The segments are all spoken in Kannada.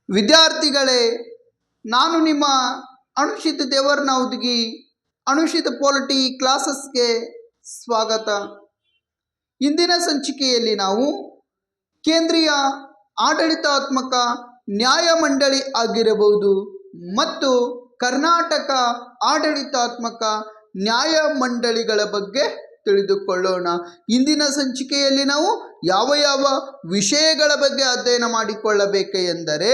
ವಿದ್ಯಾರ್ಥಿಗಳೇ, ನಾನು ನಿಮ್ಮ ಅನುಷಿತ್ ದೇವರ್ನೌದ್ಗಿ. ಅನುಷಿತ್ ಪೊಲಿಟಿ ಕ್ಲಾಸಸ್ಗೆ ಸ್ವಾಗತ. ಇಂದಿನ ಸಂಚಿಕೆಯಲ್ಲಿ ನಾವು ಕೇಂದ್ರೀಯ ಆಡಳಿತಾತ್ಮಕ ನ್ಯಾಯಮಂಡಳಿ ಆಗಿರಬಹುದು ಮತ್ತು ಕರ್ನಾಟಕ ಆಡಳಿತಾತ್ಮಕ ನ್ಯಾಯಮಂಡಳಿಗಳ ಬಗ್ಗೆ ತಿಳಿದುಕೊಳ್ಳೋಣ. ಇಂದಿನ ಸಂಚಿಕೆಯಲ್ಲಿ ನಾವು ಯಾವ ಯಾವ ವಿಷಯಗಳ ಬಗ್ಗೆ ಅಧ್ಯಯನ ಮಾಡಿಕೊಳ್ಳಬೇಕು ಎಂದರೆ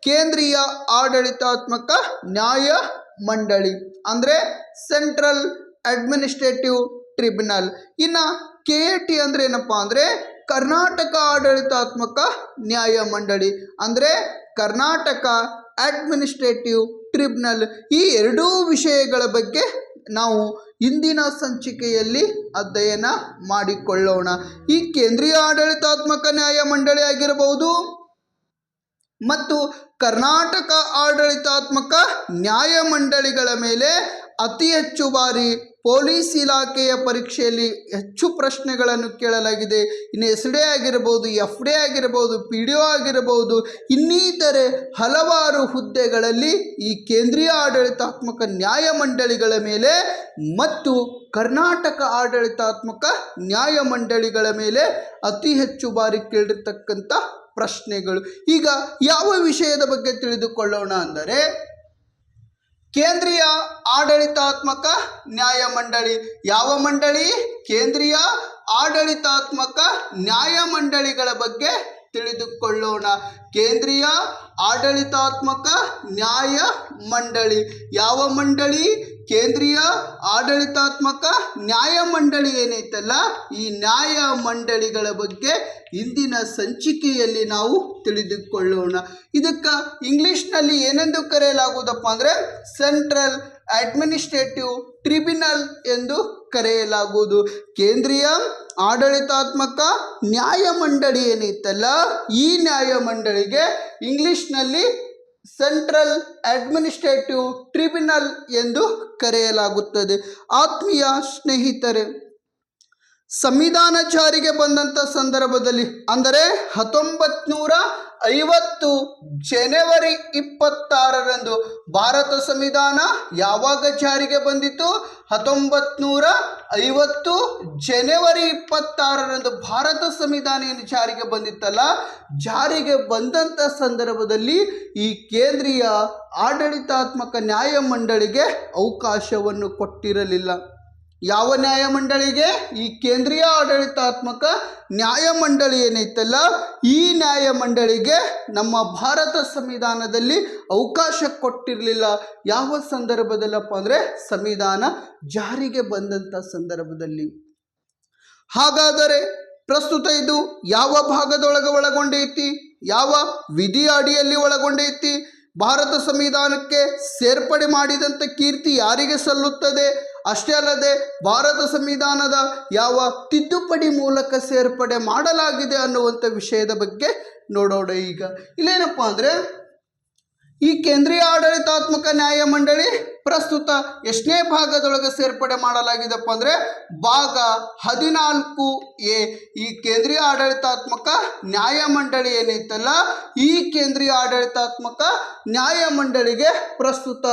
ಕೇಂದ್ರೀಯ ಆಡಳಿತಾತ್ಮಕ ನ್ಯಾಯಮಂಡಳಿ ಅಂದರೆ ಸೆಂಟ್ರಲ್ ಅಡ್ಮಿನಿಸ್ಟ್ರೇಟಿವ್ ಟ್ರಿಬ್ಯುನಲ್. ಇನ್ನು KAT ಅಂದರೆ ಏನಪ್ಪ ಅಂದರೆ ಕರ್ನಾಟಕ ಆಡಳಿತಾತ್ಮಕ ನ್ಯಾಯಮಂಡಳಿ ಅಂದರೆ ಕರ್ನಾಟಕ ಅಡ್ಮಿನಿಸ್ಟ್ರೇಟಿವ್ ಟ್ರಿಬ್ಯುನಲ್. ಈ ಎರಡೂ ವಿಷಯಗಳ ಬಗ್ಗೆ ನಾವು ಇಂದಿನ ಸಂಚಿಕೆಯಲ್ಲಿ ಅಧ್ಯಯನ ಮಾಡಿಕೊಳ್ಳೋಣ. ಈ ಕೇಂದ್ರೀಯ ಆಡಳಿತಾತ್ಮಕ ನ್ಯಾಯಮಂಡಳಿ ಆಗಿರಬಹುದು ಮತ್ತು ಕರ್ನಾಟಕ ಆಡಳಿತಾತ್ಮಕ ನ್ಯಾಯಮಂಡಳಿಗಳ ಮೇಲೆ ಅತಿ ಹೆಚ್ಚು ಬಾರಿ ಪೊಲೀಸ್ ಇಲಾಖೆಯ ಪರೀಕ್ಷೆಯಲ್ಲಿ ಹೆಚ್ಚು ಪ್ರಶ್ನೆಗಳನ್ನು ಕೇಳಲಾಗಿದೆ. ಇನ್ನು SDA ಆಗಿರಬಹುದು, FDA ಆಗಿರಬಹುದು, PDO ಆಗಿರಬಹುದು, ಇನ್ನಿತರೆ ಹಲವಾರು ಹುದ್ದೆಗಳಲ್ಲಿ ಈ ಕೇಂದ್ರೀಯ ಆಡಳಿತಾತ್ಮಕ ನ್ಯಾಯಮಂಡಳಿಗಳ ಮೇಲೆ ಮತ್ತು ಕರ್ನಾಟಕ ಆಡಳಿತಾತ್ಮಕ ನ್ಯಾಯಮಂಡಳಿಗಳ ಮೇಲೆ ಅತಿ ಹೆಚ್ಚು ಬಾರಿ ಕೇಳಿರ್ತಕ್ಕಂಥ ಪ್ರಶ್ನೆಗಳು. ಈಗ ಯಾವ ವಿಷಯದ ಬಗ್ಗೆ ತಿಳಿದುಕೊಳ್ಳೋಣ ಅಂದರೆ ಕೇಂದ್ರೀಯ ಆಡಳಿತಾತ್ಮಕ ನ್ಯಾಯಮಂಡಳಿ. ಯಾವ ಮಂಡಳಿ? ಕೇಂದ್ರೀಯ ಆಡಳಿತಾತ್ಮಕ ನ್ಯಾಯಮಂಡಳಿಗಳ ಬಗ್ಗೆ ತಿಳಿದುಕೊಳ್ಳೋಣ. ಕೇಂದ್ರೀಯ ಆಡಳಿತಾತ್ಮಕ ನ್ಯಾಯಮಂಡಳಿ ಯಾವ ಮಂಡಳಿ? ಕೇಂದ್ರೀಯ ಆಡಳಿತಾತ್ಮಕ ನ್ಯಾಯಮಂಡಳಿ ಏನೈತಲ್ಲ, ಈ ನ್ಯಾಯಮಂಡಳಿಗಳ ಬಗ್ಗೆ ಇಂದಿನ ಸಂಚಿಕೆಯಲ್ಲಿ ನಾವು ತಿಳಿದುಕೊಳ್ಳೋಣ. ಇದಕ್ಕೆ ಇಂಗ್ಲಿಷ್ನಲ್ಲಿ ಏನೆಂದು ಕರೆಯಲಾಗುವುದಪ್ಪ ಅಂದರೆ ಸೆಂಟ್ರಲ್ ಅಡ್ಮಿನಿಸ್ಟ್ರೇಟಿವ್ ಟ್ರಿಬ್ಯುನಲ್ ಎಂದು ಕರೆಯಲಾಗುವುದು. ಕೇಂದ್ರೀಯ ಆಡಳಿತಾತ್ಮಕ ನ್ಯಾಯಮಂಡಳಿ ಏನೈತಲ್ಲ, ಈ ನ್ಯಾಯಮಂಡಳಿಗೆ ಇಂಗ್ಲಿಷ್ನಲ್ಲಿ ಸೆಂಟ್ರಲ್ ಅಡ್ಮಿನಿಸ್ಟ್ರೇಟಿವ್ ಟ್ರಿಬ್ಯುನಲ್ ಎಂದು ಕರೆಯಲಾಗುತ್ತದೆ. ಆತ್ಮೀಯ ಸ್ನೇಹಿತರೆ, ಸಂವಿಧಾನ ಜಾರಿಗೆ ಬಂದಂಥ ಸಂದರ್ಭದಲ್ಲಿ ಅಂದರೆ 1950 ಜನವರಿ 26ರಂದು ಭಾರತ ಸಂವಿಧಾನ ಯಾವಾಗ ಜಾರಿಗೆ ಬಂದಿತು? 1950 ಜನವರಿ 26ರಂದು ಭಾರತ ಸಂವಿಧಾನ ಏನು ಜಾರಿಗೆ ಬಂದಿತ್ತಲ್ಲ, ಜಾರಿಗೆ ಬಂದಂಥ ಸಂದರ್ಭದಲ್ಲಿ ಈ ಕೇಂದ್ರೀಯ ಆಡಳಿತಾತ್ಮಕ ನ್ಯಾಯಮಂಡಳಿಗೆ ಅವಕಾಶವನ್ನು ಕೊಟ್ಟಿರಲಿಲ್ಲ. ಯಾವ ನ್ಯಾಯಮಂಡಳಿಗೆ? ಈ ಕೇಂದ್ರೀಯ ಆಡಳಿತಾತ್ಮಕ ನ್ಯಾಯಮಂಡಳಿ ಏನೈತಲ್ಲ, ಈ ನ್ಯಾಯಮಂಡಳಿಗೆ ನಮ್ಮ ಭಾರತ ಸಂವಿಧಾನದಲ್ಲಿ ಅವಕಾಶ ಕೊಟ್ಟಿರಲಿಲ್ಲ. ಯಾವ ಸಂದರ್ಭದಲ್ಲಪ್ಪ ಅಂದರೆ ಸಂವಿಧಾನ ಜಾರಿಗೆ ಬಂದಂಥ ಸಂದರ್ಭದಲ್ಲಿ. ಹಾಗಾದರೆ ಪ್ರಸ್ತುತ ಇದು ಯಾವ ಭಾಗದೊಳಗೆ ಒಳಗೊಂಡೈತಿ? ಯಾವ ವಿಧಿಯ ಅಡಿಯಲ್ಲಿ ಒಳಗೊಂಡೈತಿ? ಭಾರತ ಸಂವಿಧಾನಕ್ಕೆ ಸೇರ್ಪಡೆ ಮಾಡಿದಂಥ ಕೀರ್ತಿ ಯಾರಿಗೆ ಸಲ್ಲುತ್ತದೆ? ಅಷ್ಟೇ ಅಲ್ಲದೆ ಭಾರತ ಸಂವಿಧಾನದ ಯಾವ ತಿದ್ದುಪಡಿ ಮೂಲಕ ಸೇರ್ಪಡೆ ಮಾಡಲಾಗಿದೆ ಅನ್ನುವಂಥ ವಿಷಯದ ಬಗ್ಗೆ ನೋಡೋಣ. ಈಗ ಇಲ್ಲೇನಪ್ಪ ಅಂದರೆ ಈ ಕೇಂದ್ರೀಯ ಆಡಳಿತಾತ್ಮಕ ನ್ಯಾಯಮಂಡಳಿ ಪ್ರಸ್ತುತ ಎಷ್ಟನೇ ಭಾಗದೊಳಗೆ ಸೇರ್ಪಡೆ ಮಾಡಲಾಗಿದೆಪ್ಪ ಅಂದರೆ ಭಾಗ 14A. ಈ ಕೇಂದ್ರೀಯ ಆಡಳಿತಾತ್ಮಕ ನ್ಯಾಯಮಂಡಳಿ ಏನೈತಲ್ಲ, ಈ ಕೇಂದ್ರೀಯ ಆಡಳಿತಾತ್ಮಕ ನ್ಯಾಯಮಂಡಳಿಗೆ ಪ್ರಸ್ತುತ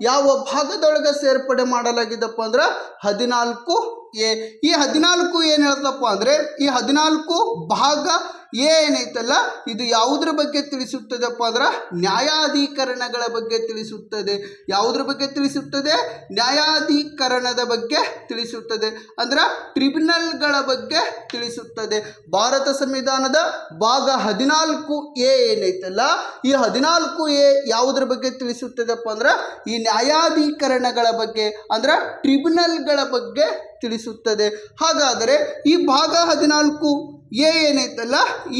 ಯಾವ ಭಾಗದೊಳಗೆ ಸೇರ್ಪಡೆ ಮಾಡಲಾಗಿದೆಪ್ಪ ಅಂದ್ರೆ 14A. ಈ 14 ಏನು ಹೇಳ್ತಪ್ಪ ಅಂದರೆ ಈ 14 ಭಾಗ A ಏನೈತಲ್ಲ, ಇದು ಯಾವುದ್ರ ಬಗ್ಗೆ ತಿಳಿಸುತ್ತದೆಪ್ಪ ಅಂದ್ರೆ ನ್ಯಾಯಾಧೀಕರಣಗಳ ಬಗ್ಗೆ ತಿಳಿಸುತ್ತದೆ. ಯಾವುದ್ರ ಬಗ್ಗೆ ತಿಳಿಸುತ್ತದೆ? ನ್ಯಾಯಾಧೀಕರಣದ ಬಗ್ಗೆ ತಿಳಿಸುತ್ತದೆ. ಅಂದ್ರೆ ಟ್ರಿಬ್ಯುನಲ್ಗಳ ಬಗ್ಗೆ ತಿಳಿಸುತ್ತದೆ. ಭಾರತ ಸಂವಿಧಾನದ ಭಾಗ 14A ಏನೈತಲ್ಲ, ಈ 14A ಯಾವುದ್ರ ಬಗ್ಗೆ ತಿಳಿಸುತ್ತದೆಪ್ಪ ಅಂದ್ರೆ ಈ ನ್ಯಾಯಾಧೀಕರಣಗಳ ಬಗ್ಗೆ ಅಂದ್ರೆ ಟ್ರಿಬ್ಯುನಲ್ಗಳ ಬಗ್ಗೆ ತಿಳಿಸುತ್ತದೆ. ಹಾಗಾದರೆ ಈ ಭಾಗ 14A ಏನೈತಲ್ಲ,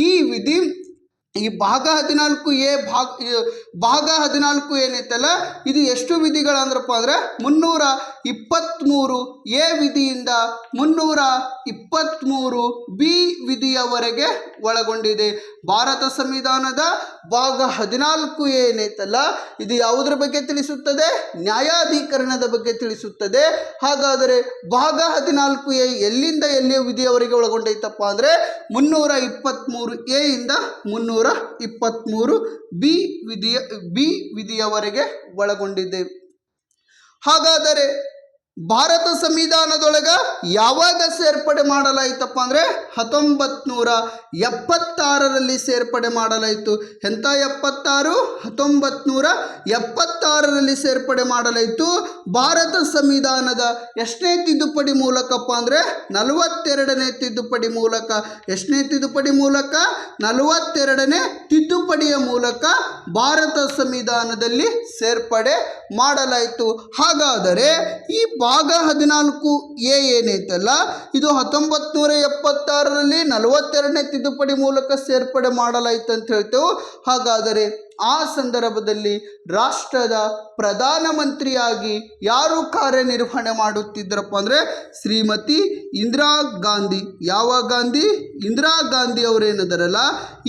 ಈ ವಿಧಿ ಈ ಭಾಗ 14A ಭಾಗ 14 ಏನೈತಲ್ಲ, ಇದು ಎಷ್ಟು ವಿಧಿಗಳು ಅಂದ್ರಪ್ಪ ಅಂದರೆ 323A ವಿಧಿಯಿಂದ 23 ವಿಧಿಯವರೆಗೆ ಒಳಗೊಂಡಿದೆ. ಭಾರತ ಸಂವಿಧಾನದ ಭಾಗ 14 ಏನೈತಲ್ಲ ಇದು ಯಾವುದರ ಬಗ್ಗೆ ತಿಳಿಸುತ್ತದೆ? ನ್ಯಾಯಾಧೀಕರಣದ ಬಗ್ಗೆ ತಿಳಿಸುತ್ತದೆ. ಹಾಗಾದರೆ ಭಾಗ 14 ಎಲ್ಲಿಂದ ಎಲ್ಲಿಯ ವಿಧಿಯವರೆಗೆ ಒಳಗೊಂಡೈತಪ್ಪ ಅಂದರೆ 323 ಇಂದ 323 ವಿಧಿಯವರೆಗೆ ಒಳಗೊಂಡಿದೆ. ಹಾಗಾದರೆ ಭಾರತ ಸಂವಿಧಾನದೊಳಗ ಯಾವಾಗ ಸೇರ್ಪಡೆ ಮಾಡಲಾಯಿತಪ್ಪ ಅಂದರೆ 1976ರಲ್ಲಿ ಸೇರ್ಪಡೆ ಮಾಡಲಾಯಿತು. ಎಂಥ 76? 1976ರಲ್ಲಿ ಸೇರ್ಪಡೆ ಮಾಡಲಾಯಿತು. ಭಾರತ ಸಂವಿಧಾನದ ಎಷ್ಟನೇ ತಿದ್ದುಪಡಿ ಮೂಲಕಪ್ಪ ಅಂದರೆ 42ನೇ ತಿದ್ದುಪಡಿ ಮೂಲಕ. ಎಷ್ಟನೇ ತಿದ್ದುಪಡಿ ಮೂಲಕ? 42ನೇ ತಿದ್ದುಪಡಿಯ ಮೂಲಕ ಭಾರತ ಸಂವಿಧಾನದಲ್ಲಿ ಸೇರ್ಪಡೆ ಮಾಡಲಾಯಿತು. ಹಾಗಾದರೆ ಈ ಭಾಗ 14 ಏನೈತಲ್ಲ ಇದು 1976ರಲ್ಲಿ 42ನೇ ತಿದ್ದುಪಡಿ ಮೂಲಕ ಸೇರ್ಪಡೆ ಮಾಡಲಾಯಿತು ಅಂತ ಹೇಳ್ತೇವೆ. ಹಾಗಾದರೆ ಆ ಸಂದರ್ಭದಲ್ಲಿ ರಾಷ್ಟ್ರದ ಪ್ರಧಾನಮಂತ್ರಿಯಾಗಿ ಯಾರು ಕಾರ್ಯನಿರ್ವಹಣೆ ಮಾಡುತ್ತಿದ್ದರಪ್ಪ ಅಂದರೆ ಶ್ರೀಮತಿ ಇಂದಿರಾ ಗಾಂಧಿ. ಯಾವ ಗಾಂಧಿ? ಇಂದಿರಾ ಗಾಂಧಿ ಅವರೇನಿದಾರಲ್ಲ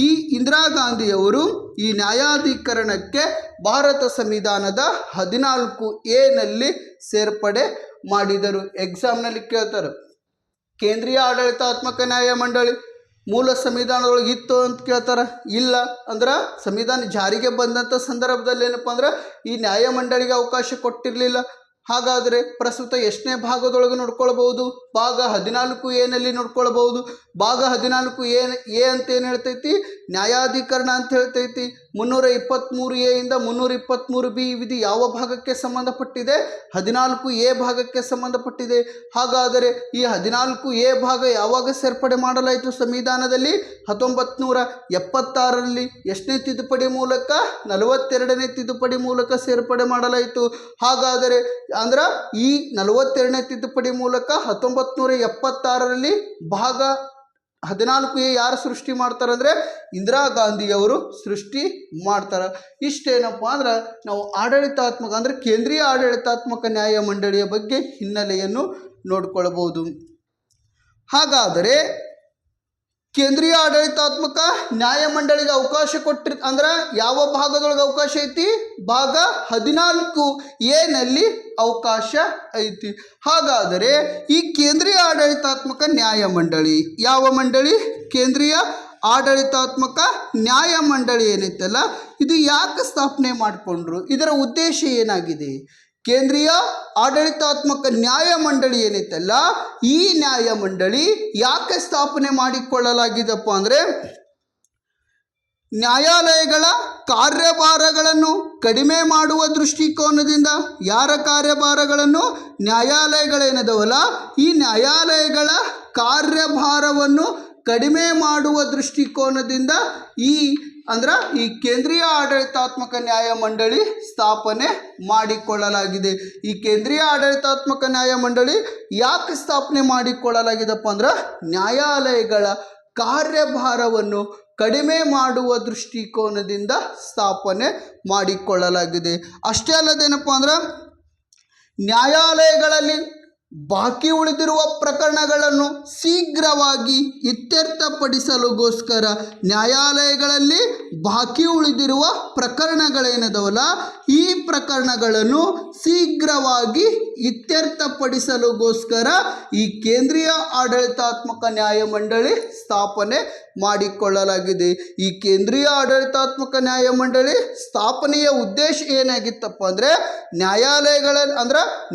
ಈ ಇಂದಿರಾ ಗಾಂಧಿಯವರು ಈ ನ್ಯಾಯಾಧೀಕರಣಕ್ಕೆ ಭಾರತ ಸಂವಿಧಾನದ 14 ಸೇರ್ಪಡೆ ಮಾಡಿದರು. ಎಕ್ಸಾಮ್ನಲ್ಲಿ ಕೇಳ್ತಾರೆ, ಕೇಂದ್ರೀಯ ಆಡಳಿತಾತ್ಮಕ ನ್ಯಾಯಮಂಡಳಿ ಮೂಲ ಸಂವಿಧಾನದೊಳಗೆ ಇತ್ತು ಅಂತ ಕೇಳ್ತಾರೆ. ಇಲ್ಲ ಅಂದ್ರೆ ಸಂವಿಧಾನ ಜಾರಿಗೆ ಬಂದಂಥ ಸಂದರ್ಭದಲ್ಲಿ ಏನಪ್ಪ ಅಂದ್ರೆ ಈ ನ್ಯಾಯಮಂಡಳಿಗೆ ಅವಕಾಶ ಕೊಟ್ಟಿರಲಿಲ್ಲ. ಹಾಗಾದರೆ ಪ್ರಸ್ತುತ ಎಷ್ಟನೇ ಭಾಗದೊಳಗೆ ನೋಡ್ಕೊಳ್ಬಹುದು? ಭಾಗ 14 ನೋಡ್ಕೊಳ್ಬಹುದು. ಭಾಗ 14 ಅಂತ ಏನು ಹೇಳ್ತೈತಿ? ನ್ಯಾಯಾಧೀಕರಣ ಅಂತ ಹೇಳ್ತೈತಿ. 323 ಇಂದ 323 ವಿಧಿ ಯಾವ ಭಾಗಕ್ಕೆ ಸಂಬಂಧಪಟ್ಟಿದೆ? 14 ಭಾಗಕ್ಕೆ ಸಂಬಂಧಪಟ್ಟಿದೆ. ಹಾಗಾದರೆ ಈ 14 ಭಾಗ ಯಾವಾಗ ಸೇರ್ಪಡೆ ಮಾಡಲಾಯಿತು ಸಂವಿಧಾನದಲ್ಲಿ? 1976ರಲ್ಲಿ. ಎಷ್ಟನೇ ತಿದ್ದುಪಡಿ ಮೂಲಕ? 42ನೇ ತಿದ್ದುಪಡಿ ಮೂಲಕ ಸೇರ್ಪಡೆ ಮಾಡಲಾಯಿತು. ಹಾಗಾದರೆ ಅಂದ್ರೆ ಈ 42ನೇ ತಿದ್ದುಪಡಿ ಮೂಲಕ 1976ರಲ್ಲಿ ಭಾಗ 14 ಯಾರು ಸೃಷ್ಟಿ ಮಾಡ್ತಾರೆ ಅಂದರೆ ಇಂದಿರಾ ಗಾಂಧಿಯವರು ಸೃಷ್ಟಿ ಮಾಡ್ತಾರೆ. ಇಷ್ಟೇನಪ್ಪ ಅಂದ್ರೆ ನಾವು ಆಡಳಿತಾತ್ಮಕ ಅಂದರೆ ಕೇಂದ್ರೀಯ ಆಡಳಿತಾತ್ಮಕ ನ್ಯಾಯಮಂಡಳಿಯ ಬಗ್ಗೆ ಹಿನ್ನೆಲೆಯನ್ನು ನೋಡ್ಕೊಳ್ಬೋದು. ಹಾಗಾದರೆ ಕೇಂದ್ರೀಯ ಆಡಳಿತಾತ್ಮಕ ನ್ಯಾಯಮಂಡಳಿಗೆ ಅವಕಾಶ ಅಂದ್ರೆ ಯಾವ ಭಾಗದೊಳಗೆ ಅವಕಾಶ ಐತಿ? ಭಾಗ 14 ಅವಕಾಶ ಐತಿ. ಹಾಗಾದರೆ ಈ ಕೇಂದ್ರೀಯ ಆಡಳಿತಾತ್ಮಕ ನ್ಯಾಯಮಂಡಳಿ ಯಾವ ಮಂಡಳಿ? ಕೇಂದ್ರೀಯ ಆಡಳಿತಾತ್ಮಕ ನ್ಯಾಯಮಂಡಳಿ ಏನೈತಲ್ಲ ಇದು ಯಾಕೆ ಸ್ಥಾಪನೆ ಮಾಡಿಕೊಂಡ್ರು? ಇದರ ಉದ್ದೇಶ ಏನಾಗಿದೆ? ಕೇಂದ್ರೀಯ ಆಡಳಿತಾತ್ಮಕ ನ್ಯಾಯಮಂಡಳಿ ಏನೈತಲ್ಲ ಈ ನ್ಯಾಯಮಂಡಳಿ ಯಾಕೆ ಸ್ಥಾಪನೆ ಮಾಡಿಕೊಳ್ಳಲಾಗಿದೆಪ್ಪ ಅಂದರೆ ನ್ಯಾಯಾಲಯಗಳ ಕಾರ್ಯಭಾರಗಳನ್ನು ಕಡಿಮೆ ಮಾಡುವ ದೃಷ್ಟಿಕೋನದಿಂದ. ಯಾರ ಕಾರ್ಯಭಾರಗಳನ್ನು? ನ್ಯಾಯಾಲಯಗಳೇನದವಲ್ಲ ಈ ನ್ಯಾಯಾಲಯಗಳ ಕಾರ್ಯಭಾರವನ್ನು ಕಡಿಮೆ ಮಾಡುವ ದೃಷ್ಟಿಕೋನದಿಂದ ಈ ಕೇಂದ್ರೀಯ ಆಡಳಿತಾತ್ಮಕ ನ್ಯಾಯಮಂಡಳಿ ಸ್ಥಾಪನೆ ಮಾಡಿಕೊಳ್ಳಲಾಗಿದೆ. ಈ ಕೇಂದ್ರೀಯ ಆಡಳಿತಾತ್ಮಕ ನ್ಯಾಯಮಂಡಳಿ ಯಾಕೆ ಸ್ಥಾಪನೆ ಮಾಡಿಕೊಳ್ಳಲಾಗಿದೆಪ್ಪ ಅಂದ್ರೆ ನ್ಯಾಯಾಲಯಗಳ ಕಾರ್ಯಭಾರವನ್ನು ಕಡಿಮೆ ಮಾಡುವ ದೃಷ್ಟಿಕೋನದಿಂದ ಸ್ಥಾಪನೆ ಮಾಡಿಕೊಳ್ಳಲಾಗಿದೆ. ಅಷ್ಟೇ ಅಲ್ಲದೇನಪ್ಪ ಅಂದ್ರೆ ನ್ಯಾಯಾಲಯಗಳಲ್ಲಿ ಬಾಕಿ ಉಳಿದಿರುವ ಪ್ರಕರಣಗಳನ್ನು ಶೀಘ್ರವಾಗಿ ಇತ್ಯರ್ಥಪಡಿಸಲುಗೋಸ್ಕರ ನ್ಯಾಯಾಲಯಗಳಲ್ಲಿ ಬಾಕಿ ಉಳಿದಿರುವ ಪ್ರಕರಣಗಳೇನದವಲ್ಲ ಈ ಪ್ರಕರಣಗಳನ್ನು ಶೀಘ್ರವಾಗಿ ಇತ್ಯರ್ಥಪಡಿಸಲುಗೋಸ್ಕರ ಈ ಕೇಂದ್ರೀಯ ಆಡಳಿತಾತ್ಮಕ ನ್ಯಾಯಮಂಡಳಿ ಸ್ಥಾಪನೆ ಮಾಡಿಕೊಳ್ಳಲಾಗಿದೆ. ಈ ಕೇಂದ್ರೀಯ ಆಡಳಿತಾತ್ಮಕ ನ್ಯಾಯಮಂಡಳಿ ಸ್ಥಾಪನೆಯ ಉದ್ದೇಶ ಏನಾಗಿತ್ತಪ್ಪ ಅಂದರೆ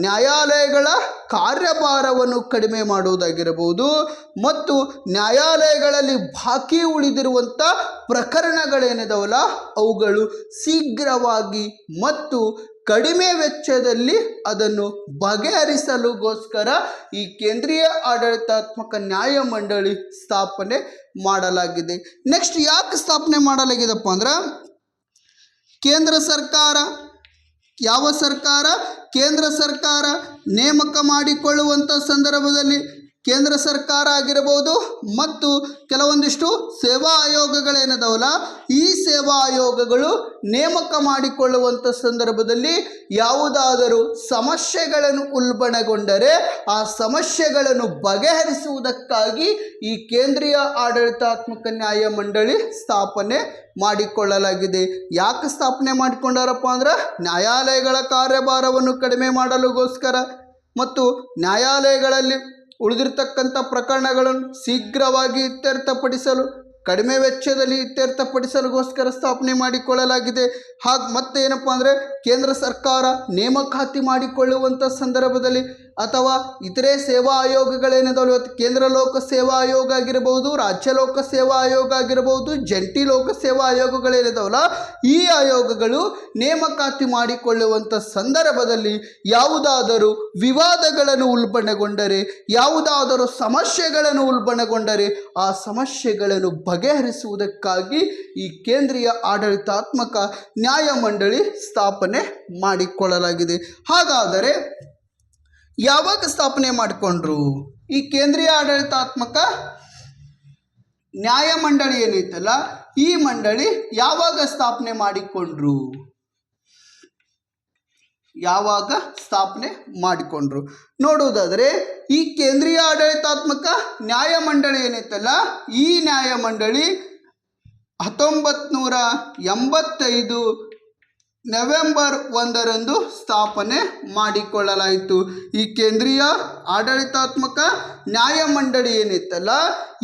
ನ್ಯಾಯಾಲಯಗಳ ಕಾರ್ಯಭಾರವನ್ನು ಕಡಿಮೆ ಮಾಡುವುದಾಗಿರಬಹುದು ಮತ್ತು ನ್ಯಾಯಾಲಯಗಳಲ್ಲಿ ಬಾಕಿ ಉಳಿದಿರುವಂಥ ಪ್ರಕರಣಗಳೇನಿದಾವಲ್ಲ ಅವುಗಳು ಶೀಘ್ರವಾಗಿ ಮತ್ತು ಕಡಿಮೆ ವೆಚ್ಚದಲ್ಲಿ ಅದನ್ನು ಬಗೆಹರಿಸಲುಗೋಸ್ಕರ ಈ ಕೇಂದ್ರೀಯ ಆಡಳಿತಾತ್ಮಕ ನ್ಯಾಯಮಂಡಳಿ ಸ್ಥಾಪನೆ ಮಾಡಲಾಗಿದೆ. ನೆಕ್ಸ್ಟ್ ಯಾಕೆ ಸ್ಥಾಪನೆ ಮಾಡಲಾಗಿದೆಪ್ಪ ಅಂದ್ರೆ ಕೇಂದ್ರ ಸರ್ಕಾರ ಕೇಂದ್ರ ಸರ್ಕಾರ ನೇಮಕ ಮಾಡಿಕೊಳ್ಳುವಂಥ ಸಂದರ್ಭದಲ್ಲಿ ಕೇಂದ್ರ ಸರ್ಕಾರ ಆಗಿರಬಹುದು ಮತ್ತು ಕೆಲವೊಂದಿಷ್ಟು ಸೇವಾ ಆಯೋಗಗಳೇನದವಲ್ಲ, ಈ ಸೇವಾ ಆಯೋಗಗಳು ನೇಮಕ ಮಾಡಿಕೊಳ್ಳುವಂಥ ಸಂದರ್ಭದಲ್ಲಿ ಯಾವುದಾದರೂ ಸಮಸ್ಯೆಗಳನ್ನು ಉಲ್ಬಣಗೊಂಡರೆ ಆ ಸಮಸ್ಯೆಗಳನ್ನು ಬಗೆಹರಿಸುವುದಕ್ಕಾಗಿ ಈ ಕೇಂದ್ರೀಯ ಆಡಳಿತಾತ್ಮಕ ನ್ಯಾಯಮಂಡಳಿ ಸ್ಥಾಪನೆ ಮಾಡಿಕೊಳ್ಳಲಾಗಿದೆ. ಯಾಕೆ ಸ್ಥಾಪನೆ ಮಾಡಿಕೊಂಡಾರಪ್ಪ ಅಂದ್ರೆ ನ್ಯಾಯಾಲಯಗಳ ಕಾರ್ಯಭಾರವನ್ನು ಕಡಿಮೆ ಮಾಡಲುಗೋಸ್ಕರ ಮತ್ತು ನ್ಯಾಯಾಲಯಗಳಲ್ಲಿ ಉಳಿದಿರ್ತಕ್ಕಂಥ ಪ್ರಕರಣಗಳನ್ನು ಶೀಘ್ರವಾಗಿ ಇತ್ಯರ್ಥಪಡಿಸಲು, ಕಡಿಮೆ ವೆಚ್ಚದಲ್ಲಿ ಇತ್ಯರ್ಥಪಡಿಸಲುಗೋಸ್ಕರ ಸ್ಥಾಪನೆ ಮಾಡಿಕೊಳ್ಳಲಾಗಿದೆ. ಹಾಗೆ ಮತ್ತೇನಪ್ಪ ಅಂದರೆ ಕೇಂದ್ರ ಸರ್ಕಾರ ನೇಮಕಾತಿ ಮಾಡಿಕೊಳ್ಳುವಂಥ ಸಂದರ್ಭದಲ್ಲಿ ಅಥವಾ ಇತರೆ ಸೇವಾ ಆಯೋಗಗಳೇನಿದಾವೆ, ಇವತ್ತು ಕೇಂದ್ರ ಲೋಕ ಸೇವಾ ಆಯೋಗ ಆಗಿರಬಹುದು, ರಾಜ್ಯ ಲೋಕ ಸೇವಾ ಆಯೋಗ ಆಗಿರಬಹುದು, ಜಂಟಿ ಲೋಕ ಸೇವಾ ಆಯೋಗಗಳೇನಿದಾವಲ್ಲ, ಈ ಆಯೋಗಗಳು ನೇಮಕಾತಿ ಮಾಡಿಕೊಳ್ಳುವಂಥ ಸಂದರ್ಭದಲ್ಲಿ ಯಾವುದಾದರೂ ವಿವಾದಗಳನ್ನು ಉಲ್ಬಣಗೊಂಡರೆ, ಯಾವುದಾದರೂ ಸಮಸ್ಯೆಗಳನ್ನು ಉಲ್ಬಣಗೊಂಡರೆ ಆ ಸಮಸ್ಯೆಗಳನ್ನು ಬಗೆಹರಿಸುವುದಕ್ಕಾಗಿ ಈ ಕೇಂದ್ರೀಯ ಆಡಳಿತಾತ್ಮಕ ನ್ಯಾಯಮಂಡಳಿ ಸ್ಥಾಪನೆ ಮಾಡಿಕೊಳ್ಳಲಾಗಿದೆ. ಹಾಗಾದರೆ ಯಾವಾಗ ಸ್ಥಾಪನೆ ಮಾಡಿಕೊಂಡ್ರು ಈ ಕೇಂದ್ರೀಯ ಆಡಳಿತಾತ್ಮಕ ನ್ಯಾಯಮಂಡಳಿ ಏನೈತಲ್ಲ, ಈ ಮಂಡಳಿ ಯಾವಾಗ ಸ್ಥಾಪನೆ ಮಾಡಿಕೊಂಡ್ರು, ಯಾವಾಗ ಸ್ಥಾಪನೆ ಮಾಡಿಕೊಂಡ್ರು ನೋಡುವುದಾದರೆ, ಈ ಕೇಂದ್ರೀಯ ಆಡಳಿತಾತ್ಮಕ ನ್ಯಾಯಮಂಡಳಿ ಏನೈತಲ್ಲ, ಈ ನ್ಯಾಯಮಂಡಳಿ 1985 ನವೆಂಬರ್ 1ರಂದು ಸ್ಥಾಪನೆ ಮಾಡಿಕೊಳ್ಳಲಾಯಿತು. ಈ ಕೇಂದ್ರೀಯ ಆಡಳಿತಾತ್ಮಕ ನ್ಯಾಯಮಂಡಳಿ ಏನಿತ್ತಲ್ಲ,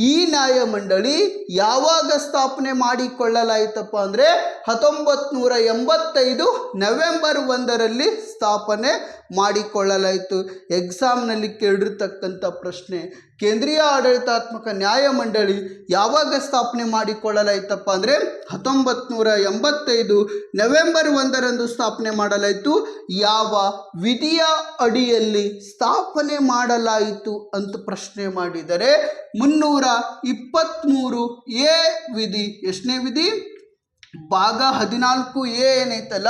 ಈ ನ್ಯಾಯಮಂಡಳಿ ಯಾವಾಗ ಸ್ಥಾಪನೆ ಮಾಡಿಕೊಳ್ಳಲಾಯಿತಪ್ಪ ಅಂದರೆ 1985 ನವೆಂಬರ್ 1ರಲ್ಲಿ ಸ್ಥಾಪನೆ ಮಾಡಿಕೊಳ್ಳಲಾಯಿತು. ಎಕ್ಸಾಮ್ನಲ್ಲಿ ಕೇಳಿರ್ತಕ್ಕಂಥ ಪ್ರಶ್ನೆ, ಕೇಂದ್ರೀಯ ಆಡಳಿತಾತ್ಮಕ ನ್ಯಾಯಮಂಡಳಿ ಯಾವಾಗ ಸ್ಥಾಪನೆ ಮಾಡಿಕೊಳ್ಳಲಾಯಿತಪ್ಪ ಅಂದರೆ 1985 ನವೆಂಬರ್ 1ರಂದು ಸ್ಥಾಪನೆ ಮಾಡಲಾಯಿತು. ಯಾವ ವಿಧಿಯ ಅಡಿಯಲ್ಲಿ ಸ್ಥಾಪನೆ ಮಾಡಲಾಯಿತು ಅಂತ ಪ್ರಶ್ನೆ ಮಾಡಿದರೆ 323A ವಿಧಿ. ಎಷ್ಟನೇ ವಿಧಿ? ಭಾಗ 14A ಏನೈತಲ್ಲ,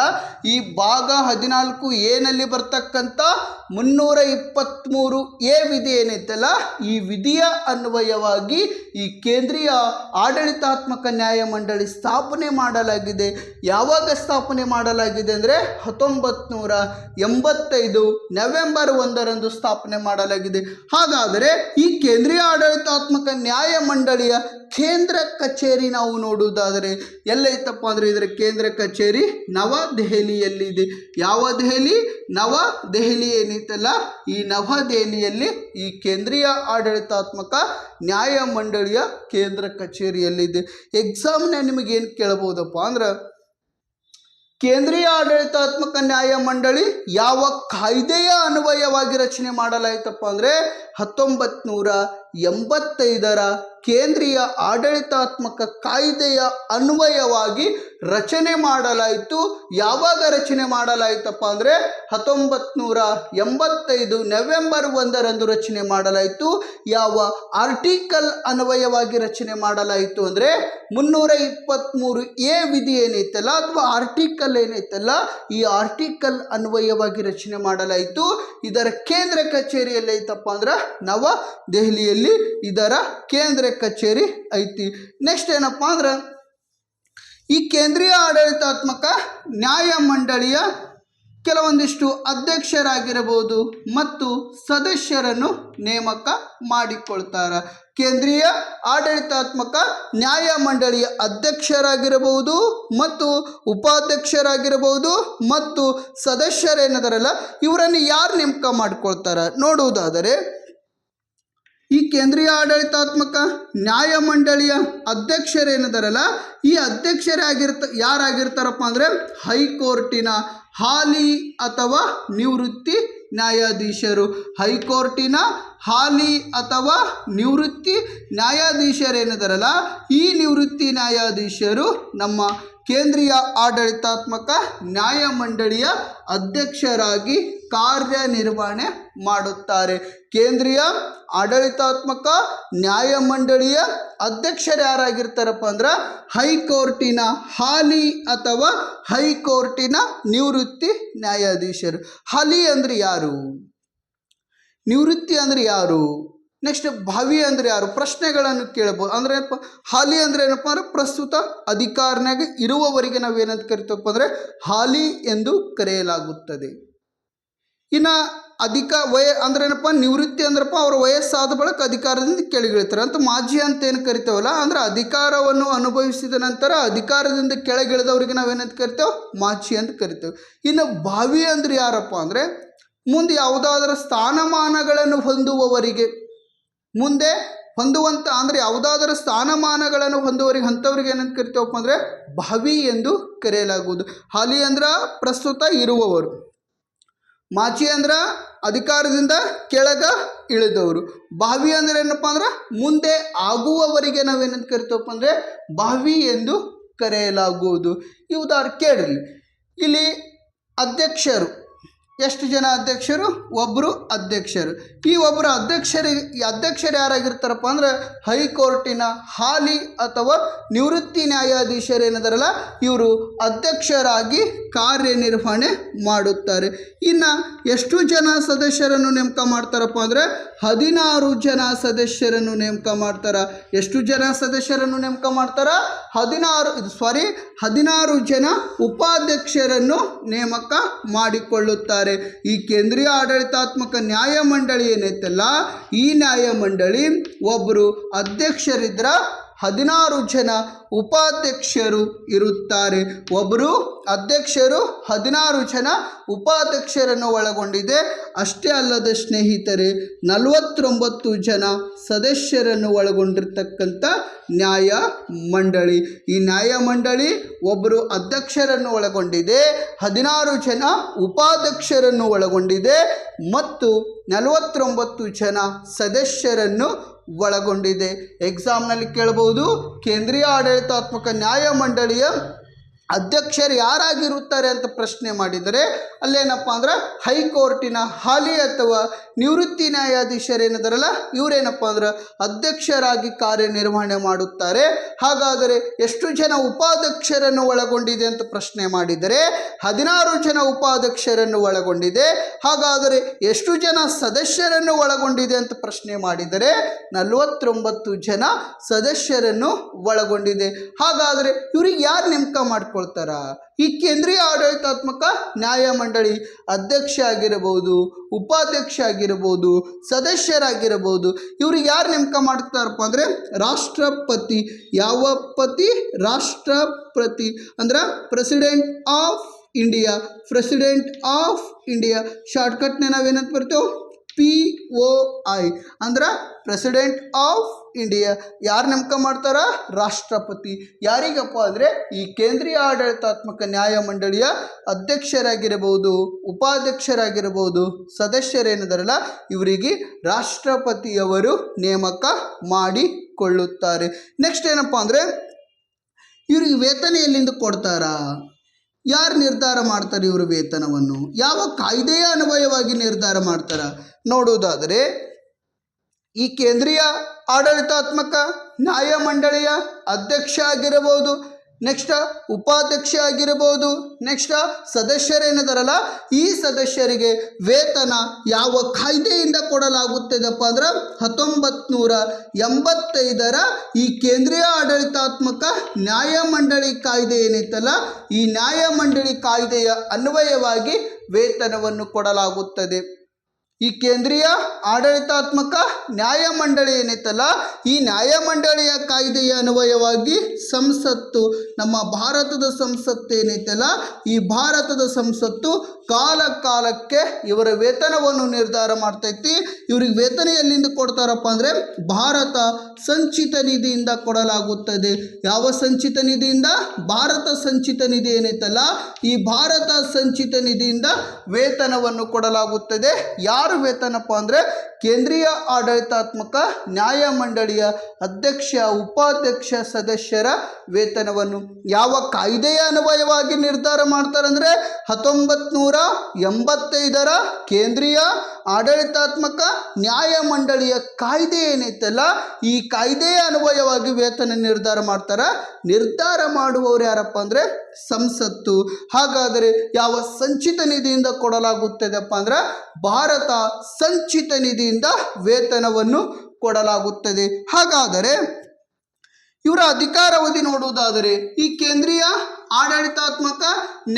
ಈ ಭಾಗ 14A ಬರ್ತಕ್ಕಂಥ 323A ವಿಧಿ ಏನೈತಲ್ಲ, ಈ ವಿಧಿಯ ಅನ್ವಯವಾಗಿ ಈ ಕೇಂದ್ರೀಯ ಆಡಳಿತಾತ್ಮಕ ನ್ಯಾಯಮಂಡಳಿ ಸ್ಥಾಪನೆ ಮಾಡಲಾಗಿದೆ. ಯಾವಾಗ ಸ್ಥಾಪನೆ ಮಾಡಲಾಗಿದೆ ಅಂದರೆ 1985 ನವೆಂಬರ್ 1ರಂದು ಸ್ಥಾಪನೆ ಮಾಡಲಾಗಿದೆ. ಹಾಗಾದರೆ ಈ ಕೇಂದ್ರೀಯ ಆಡಳಿತಾತ್ಮಕ ನ್ಯಾಯಮಂಡಳಿಯ ಕೇಂದ್ರ ಕಚೇರಿ ನಾವು ನೋಡುವುದಾದರೆ ಎಲ್ಲೈತಪ್ಪ ಅಂದರೆ ಇದರ ಕೇಂದ್ರ ಕಚೇರಿ ನವದೆಹಲಿಯಲ್ಲಿದೆ. ಯಾವ ದೆಹಲಿ? ನವದೆಹಲಿ ಏನೈತಲ್ಲ, ಈ ನವದೆಹಲಿಯಲ್ಲಿ ಈ ಕೇಂದ್ರೀಯ ಆಡಳಿತಾತ್ಮಕ ನ್ಯಾಯಮಂಡಳಿಯ ಕೇಂದ್ರ ಕಚೇರಿಯಲ್ಲಿದೆ. ಎಕ್ಸಾಮ್ನ ನಿಮಗೇನು ಕೇಳಬಹುದಪ್ಪ ಅಂದ್ರೆ, ಕೇಂದ್ರೀಯ ಆಡಳಿತಾತ್ಮಕ ನ್ಯಾಯಮಂಡಳಿ ಯಾವ ಕಾಯ್ದೆಯ ಅನ್ವಯವಾಗಿ ರಚನೆ ಮಾಡಲಾಯಿತಪ್ಪ ಅಂದರೆ 1985ರ ಕೇಂದ್ರೀಯ ಆಡಳಿತಾತ್ಮಕ ಕಾಯ್ದೆಯ ಅನ್ವಯವಾಗಿ ರಚನೆ ಮಾಡಲಾಯಿತು. ಯಾವಾಗ ರಚನೆ ಮಾಡಲಾಯಿತಪ್ಪ ಅಂದರೆ 1985 ನವೆಂಬರ್ 1ರಂದು ರಚನೆ ಮಾಡಲಾಯಿತು. ಯಾವ ಆರ್ಟಿಕಲ್ ಅನ್ವಯವಾಗಿ ರಚನೆ ಮಾಡಲಾಯಿತು ಅಂದರೆ 323A ವಿಧಿ ಏನೈತಲ್ಲ ಅಥವಾ ಆರ್ಟಿಕಲ್ ಏನೈತಲ್ಲ, ಈ ಆರ್ಟಿಕಲ್ ಅನ್ವಯವಾಗಿ ರಚನೆ ಮಾಡಲಾಯಿತು. ಇದರ ಕೇಂದ್ರ ಕಚೇರಿ ಎಲ್ಲೈತಪ್ಪ ಅಂದ್ರೆ ನವದೆಹಲಿಯಲ್ಲಿ ಇದರ ಕೇಂದ್ರ ಕಚೇರಿ ಐತಿ. ನೆಕ್ಸ್ಟ್ ಏನಪ್ಪ ಅಂದ್ರೆ, ಈ ಕೇಂದ್ರೀಯ ಆಡಳಿತಾತ್ಮಕ ನ್ಯಾಯಮಂಡಳಿಯ ಕೆಲವೊಂದಿಷ್ಟು ಅಧ್ಯಕ್ಷರಾಗಿರಬಹುದು ಮತ್ತು ಸದಸ್ಯರನ್ನು ನೇಮಕ ಮಾಡಿಕೊಳ್ತಾರೆ. ಕೇಂದ್ರೀಯ ಆಡಳಿತಾತ್ಮಕ ನ್ಯಾಯಮಂಡಳಿಯ ಅಧ್ಯಕ್ಷರಾಗಿರಬಹುದು ಮತ್ತು ಉಪಾಧ್ಯಕ್ಷರಾಗಿರಬಹುದು ಮತ್ತು ಸದಸ್ಯರೇನದರಲ್ಲ, ಇವರನ್ನು ಯಾರು ನೇಮಕ ಮಾಡಿಕೊಳ್ತಾರೆ ನೋಡುವುದಾದರೆ, ಈ ಕೇಂದ್ರೀಯ ಆಡಳಿತಾತ್ಮಕ ನ್ಯಾಯಮಂಡಳಿಯ ಅಧ್ಯಕ್ಷರೇನದರಲ್ಲ, ಈ ಯಾರಾಗಿರ್ತಾರಪ್ಪ ಅಂದರೆ ಹೈಕೋರ್ಟಿನ ಹಾಲಿ ಅಥವಾ ನಿವೃತ್ತಿ ನ್ಯಾಯಾಧೀಶರು. ಹೈಕೋರ್ಟಿನ ಹಾಲಿ ಅಥವಾ ನಿವೃತ್ತಿ ನ್ಯಾಯಾಧೀಶರೇನದರಲ್ಲ, ಈ ನಿವೃತ್ತಿ ನ್ಯಾಯಾಧೀಶರು ನಮ್ಮ ಕೇಂದ್ರೀಯ ಆಡಳಿತಾತ್ಮಕ ನ್ಯಾಯಮಂಡಳಿಯ ಅಧ್ಯಕ್ಷರಾಗಿ ಕಾರ್ಯನಿರ್ವಹಣೆ ಮಾಡುತ್ತಾರೆ. ಕೇಂದ್ರೀಯ ಆಡಳಿತಾತ್ಮಕ ನ್ಯಾಯಮಂಡಳಿಯ ಅಧ್ಯಕ್ಷರು ಯಾರಾಗಿರ್ತಾರಪ್ಪ ಅಂದ್ರೆ ಹೈಕೋರ್ಟಿನ ಹಾಲಿ ಅಥವಾ ಹೈಕೋರ್ಟಿನ ನಿವೃತ್ತಿ ನ್ಯಾಯಾಧೀಶರು. ಹಾಲಿ ಅಂದರೆ ಯಾರು? ನಿವೃತ್ತಿ ಅಂದರೆ ಯಾರು? ನೆಕ್ಸ್ಟ್ ಭಾವಿ ಅಂದರೆ ಯಾರು, ಪ್ರಶ್ನೆಗಳನ್ನು ಕೇಳಬಹುದು. ಅಂದರೆ ಹಾಲಿ ಅಂದರೆ ಏನಪ್ಪ ಅಂದ್ರೆ ಪ್ರಸ್ತುತ ಅಧಿಕಾರನಾಗ ಇರುವವರಿಗೆ ನಾವೇನಂತ ಕರಿತೀವಪ್ಪ ಅಂದರೆ ಹಾಲಿ ಎಂದು ಕರೆಯಲಾಗುತ್ತದೆ. ಇನ್ನು ಅಂದ್ರೆ ಏನಪ್ಪ ನಿವೃತ್ತಿ ಅಂದ್ರಪ್ಪ ಅವ್ರ ವಯಸ್ಸಾದ ಬಳಿಕ ಅಧಿಕಾರದಿಂದ ಕೆಳಗಿಳಿತಾರೆ ಅಂತ. ಮಾಜಿ ಅಂತ ಏನು ಕರಿತೇವಲ್ಲ ಅಂದ್ರೆ ಅಧಿಕಾರವನ್ನು ಅನುಭವಿಸಿದ ನಂತರ ಅಧಿಕಾರದಿಂದ ಕೆಳಗಿಳಿದವರಿಗೆ ನಾವೇನಂತ ಕರಿತೇವೆ, ಮಾಜಿ ಅಂತ ಕರಿತೇವೆ. ಇನ್ನು ಭಾವಿ ಅಂದ್ರೆ ಯಾರಪ್ಪ ಅಂದರೆ ಮುಂದೆ ಯಾವುದಾದ್ರೂ ಸ್ಥಾನಮಾನಗಳನ್ನು ಹೊಂದುವವರಿಗೆ, ಮುಂದೆ ಹೊಂದುವಂಥ ಅಂದರೆ ಯಾವುದಾದ್ರೂ ಸ್ಥಾನಮಾನಗಳನ್ನು ಹೊಂದುವವರಿಗೆ ಅಂಥವ್ರಿಗೆ ಏನಂತ ಕರಿತೇವಪ್ಪ ಅಂದರೆ ಭಾವಿ ಎಂದು ಕರೆಯಲಾಗುವುದು. ಹಾಲಿ ಅಂದ್ರೆ ಪ್ರಸ್ತುತ ಇರುವವರು, ಮಾಚಿ ಅಂದ್ರೆ ಅಧಿಕಾರದಿಂದ ಕೆಳಗ ಇಳಿದವರು, ಭಾವಿ ಅಂದ್ರೆ ಏನಪ್ಪ ಅಂದ್ರೆ ಮುಂದೆ ಆಗುವವರಿಗೆ ನಾವೇನಂತ ಕರಿತೇವಪ್ಪ ಅಂದರೆ ಭಾವಿ ಎಂದು ಕರೆಯಲಾಗುವುದು. ಈ ಉದಾಹರಣೆ ಕೇಳಿರಲಿ. ಇಲ್ಲಿ ಅಧ್ಯಕ್ಷರು, ಎಷ್ಟು ಜನ ಅಧ್ಯಕ್ಷರು, ಒಬ್ಬರು ಅಧ್ಯಕ್ಷರು. ಈ ಒಬ್ಬರು ಅಧ್ಯಕ್ಷರು ಯಾರಾಗಿರ್ತಾರಪ್ಪ ಅಂದ್ರೆ ಹೈಕೋರ್ಟಿನ ಹಾಲಿ ಅಥವಾ ನಿವೃತ್ತಿ ನ್ಯಾಯಾಧೀಶರು ಏನಿದಾರಲ್ಲ ಇವರು ಅಧ್ಯಕ್ಷರಾಗಿ ಕಾರ್ಯನಿರ್ವಹಣೆ ಮಾಡುತ್ತಾರೆ. ಇನ್ನು ಎಷ್ಟು ಜನ ಸದಸ್ಯರನ್ನು ನೇಮಕ ಮಾಡ್ತಾರಪ್ಪ ಅಂದರೆ 16 ಜನ ಸದಸ್ಯರನ್ನು ನೇಮಕ ಮಾಡ್ತಾರೆ. ಎಷ್ಟು ಜನ ಸದಸ್ಯರನ್ನು ನೇಮಕ ಮಾಡ್ತಾರ, 16 ಜನ ಉಪಾಧ್ಯಕ್ಷರನ್ನು ನೇಮಕ ಮಾಡಿಕೊಳ್ಳುತ್ತಾರೆ. ಈ ಕೇಂದ್ರೀಯ ಆಡಳಿತಾತ್ಮಕ ನ್ಯಾಯಮಂಡಳಿ ಏನೈತಲ್ಲ ಈ ನ್ಯಾಯಮಂಡಳಿ ಒಬ್ಬರು ಅಧ್ಯಕ್ಷರಿದ್ರ 16 ಜನ ಉಪಾಧ್ಯಕ್ಷರು ಇರುತ್ತಾರೆ. ಒಬ್ಬರು ಅಧ್ಯಕ್ಷರು 16 ಜನ ಉಪಾಧ್ಯಕ್ಷರನ್ನು ಒಳಗೊಂಡಿದೆ. ಅಷ್ಟೇ ಅಲ್ಲದ ಸ್ನೇಹಿತರೆ 49 ಜನ ಸದಸ್ಯರನ್ನು ಒಳಗೊಂಡಿರ್ತಕ್ಕಂಥ ನ್ಯಾಯಮಂಡಳಿ. ಈ ನ್ಯಾಯಮಂಡಳಿ ಒಬ್ಬರು ಅಧ್ಯಕ್ಷರನ್ನು ಒಳಗೊಂಡಿದೆ, 16 ಜನ ಉಪಾಧ್ಯಕ್ಷರನ್ನು ಒಳಗೊಂಡಿದೆ ಮತ್ತು 49 ಜನ ಸದಸ್ಯರನ್ನು ಒಳಗೊಂಡಿದೆ. ಎಕ್ಸಾಮ್ನಲ್ಲಿ ಕೇಳಬಹುದು, ಕೇಂದ್ರೀಯ ಆಡಳಿತಾತ್ಮಕ ನ್ಯಾಯಮಂಡಳಿಯ ಅಧ್ಯಕ್ಷರು ಯಾರಾಗಿರುತ್ತಾರೆ ಅಂತ ಪ್ರಶ್ನೆ ಮಾಡಿದರೆ ಅಲ್ಲೇನಪ್ಪ ಅಂದ್ರೆ ಹೈಕೋರ್ಟಿನ ಹಾಲಿ ಅಥವಾ ನಿವೃತ್ತಿ ನ್ಯಾಯಾಧೀಶರೇನಿದಾರಲ್ಲ ಇವರೇನಪ್ಪ ಅಂದ್ರೆ ಅಧ್ಯಕ್ಷರಾಗಿ ಕಾರ್ಯನಿರ್ವಹಣೆ ಮಾಡುತ್ತಾರೆ. ಹಾಗಾದರೆ ಎಷ್ಟು ಜನ ಉಪಾಧ್ಯಕ್ಷರನ್ನು ಒಳಗೊಂಡಿದೆ ಅಂತ ಪ್ರಶ್ನೆ ಮಾಡಿದರೆ 16 ಜನ ಉಪಾಧ್ಯಕ್ಷರನ್ನು ಒಳಗೊಂಡಿದೆ. ಹಾಗಾದರೆ ಎಷ್ಟು ಜನ ಸದಸ್ಯರನ್ನು ಒಳಗೊಂಡಿದೆ ಅಂತ ಪ್ರಶ್ನೆ ಮಾಡಿದರೆ 49 ಜನ ಸದಸ್ಯರನ್ನು ಒಳಗೊಂಡಿದೆ. ಹಾಗಾದರೆ ಇವ್ರಿಗೆ ಯಾರು ನೇಮಕ ಮಾಡ್ಕೊಳ್ತಾರ? ಈ ಕೇಂದ್ರೀಯ ಆಡಳಿತಾತ್ಮಕ ನ್ಯಾಯಮಂಡಳಿ ಅಧ್ಯಕ್ಷ ಆಗಿರಬಹುದು, ಉಪಾಧ್ಯಕ್ಷ ಆಗಿರಬಹುದು, ಸದಸ್ಯರಾಗಿರಬಹುದು. ಇವ್ರಿಗೆ ಯಾರು ನೇಮಕ ಮಾಡ್ತಾರಪ್ಪ ಅಂದರೆ ರಾಷ್ಟ್ರಪತಿ. ಯಾವ ಪತಿ? ರಾಷ್ಟ್ರಪತಿ ಅಂದ್ರೆ president of India. President of India ಶಾರ್ಟ್ಕಟ್ನ ನಾವೇನಂತ ಬರ್ತೇವೆ POI ಅಂದ್ರೆ ಪ್ರೆಸಿಡೆಂಟ್ ಆಫ್ ಇಂಡಿಯಾ. ಯಾರು ನೇಮಕ ಮಾಡ್ತಾರ? ರಾಷ್ಟ್ರಪತಿ. ಯಾರಿಗಪ್ಪ ಅಂದರೆ ಈ ಕೇಂದ್ರೀಯ ಆಡಳಿತಾತ್ಮಕ ನ್ಯಾಯಮಂಡಳಿಯ ಅಧ್ಯಕ್ಷರಾಗಿರಬಹುದು, ಉಪಾಧ್ಯಕ್ಷರಾಗಿರಬಹುದು, ಸದಸ್ಯರೇನಿದಾರಲ್ಲ ಇವರಿಗೆ ರಾಷ್ಟ್ರಪತಿಯವರು ನೇಮಕ ಮಾಡಿಕೊಳ್ಳುತ್ತಾರೆ. ನೆಕ್ಸ್ಟ್ ಏನಪ್ಪ ಅಂದರೆ ಇವ್ರಿಗೆ ವೇತನ ಎಲ್ಲಿಂದ ಕೊಡ್ತಾರಾ? ಯಾರು ನಿರ್ಧಾರ ಮಾಡ್ತಾರೆ ಇವರು ವೇತನವನ್ನು? ಯಾವ ಕಾಯ್ದೆಯ ಅನ್ವಯವಾಗಿ ನಿರ್ಧಾರ ಮಾಡ್ತಾರ? ನೋಡುವುದಾದರೆ ಈ ಕೇಂದ್ರೀಯ ಆಡಳಿತಾತ್ಮಕ ನ್ಯಾಯಮಂಡಳಿಯ ಅಧ್ಯಕ್ಷ ಆಗಿರಬಹುದು, ನೆಕ್ಸ್ಟ್ ಉಪಾಧ್ಯಕ್ಷ ಆಗಿರಬಹುದು, ನೆಕ್ಸ್ಟ್ ಸದಸ್ಯರೇನಿದಾರಲ್ಲ ಈ ಸದಸ್ಯರಿಗೆ ವೇತನ ಯಾವ ಕಾಯ್ದೆಯಿಂದ ಕೊಡಲಾಗುತ್ತದಪ್ಪ ಅಂದ್ರೆ 1985 ಈ ಕೇಂದ್ರೀಯ ಆಡಳಿತಾತ್ಮಕ ನ್ಯಾಯಮಂಡಳಿ ಕಾಯ್ದೆ ಏನೈತಲ್ಲ ಈ ನ್ಯಾಯಮಂಡಳಿ ಕಾಯ್ದೆಯ ಅನ್ವಯವಾಗಿ ವೇತನವನ್ನು ಕೊಡಲಾಗುತ್ತದೆ. ಈ ಕೇಂದ್ರೀಯ ಆಡಳಿತಾತ್ಮಕ ನ್ಯಾಯಮಂಡಳಿ ಏನೈತಲ್ಲ ಈ ನ್ಯಾಯಮಂಡಳಿಯ ಕಾಯ್ದೆಯ ಅನ್ವಯವಾಗಿ ಸಂಸತ್ತು, ನಮ್ಮ ಭಾರತದ ಸಂಸತ್ತು ಏನೈತಲ್ಲ ಈ ಭಾರತದ ಸಂಸತ್ತು ಕಾಲಕ್ಕೆ ಇವರ ವೇತನವನ್ನು ನಿರ್ಧಾರ ಮಾಡ್ತೈತಿ. ಇವ್ರಿಗೆ ವೇತನ ಎಲ್ಲಿಂದ ಕೊಡ್ತಾರಪ್ಪ ಅಂದರೆ ಭಾರತ ಸಂಚಿತ ನಿಧಿಯಿಂದ ಕೊಡಲಾಗುತ್ತದೆ. ಯಾವ ಸಂಚಿತ ನಿಧಿಯಿಂದ? ಭಾರತ ಸಂಚಿತ ನಿಧಿ ಏನೈತಲ್ಲ ಈ ಭಾರತ ಸಂಚಿತ ನಿಧಿಯಿಂದ ವೇತನವನ್ನು ಕೊಡಲಾಗುತ್ತದೆ. ಯಾರು ವೇತನಪ್ಪ ಅಂದರೆ ಕೇಂದ್ರೀಯ ಆಡಳಿತಾತ್ಮಕ ನ್ಯಾಯಮಂಡಳಿಯ ಅಧ್ಯಕ್ಷ, ಉಪಾಧ್ಯಕ್ಷ, ಸದಸ್ಯರ ವೇತನವನ್ನು ಯಾವ ಕಾಯ್ದೆಯ ಅನ್ವಯವಾಗಿ ನಿರ್ಧಾರ ಮಾಡ್ತಾರಂದರೆ 1985 ಕೇಂದ್ರೀಯ ಆಡಳಿತಾತ್ಮಕ ನ್ಯಾಯಮಂಡಳಿಯ ಕಾಯ್ದೆ ಏನೈತಲ್ಲ ಈ ಕಾಯ್ದೆಯ ಅನ್ವಯವಾಗಿ ವೇತನ ನಿರ್ಧಾರ ಮಾಡ್ತಾರ. ನಿರ್ಧಾರ ಮಾಡುವವರು ಯಾರಪ್ಪ ಅಂದರೆ ಸಂಸತ್ತು. ಹಾಗಾದರೆ ಯಾವ ಸಂಚಿತ ನಿಧಿಯಿಂದ ಕೊಡಲಾಗುತ್ತದೆಪ್ಪ ಅಂದ್ರೆ ಭಾರತ ಸಂಚಿತ ನಿಧಿಯಿಂದ ವೇತನವನ್ನು ಕೊಡಲಾಗುತ್ತದೆ. ಹಾಗಾದರೆ ಇವರ ಅಧಿಕಾರಾವಧಿ ನೋಡುವುದಾದರೆ ಈ ಕೇಂದ್ರೀಯ ಆಡಳಿತಾತ್ಮಕ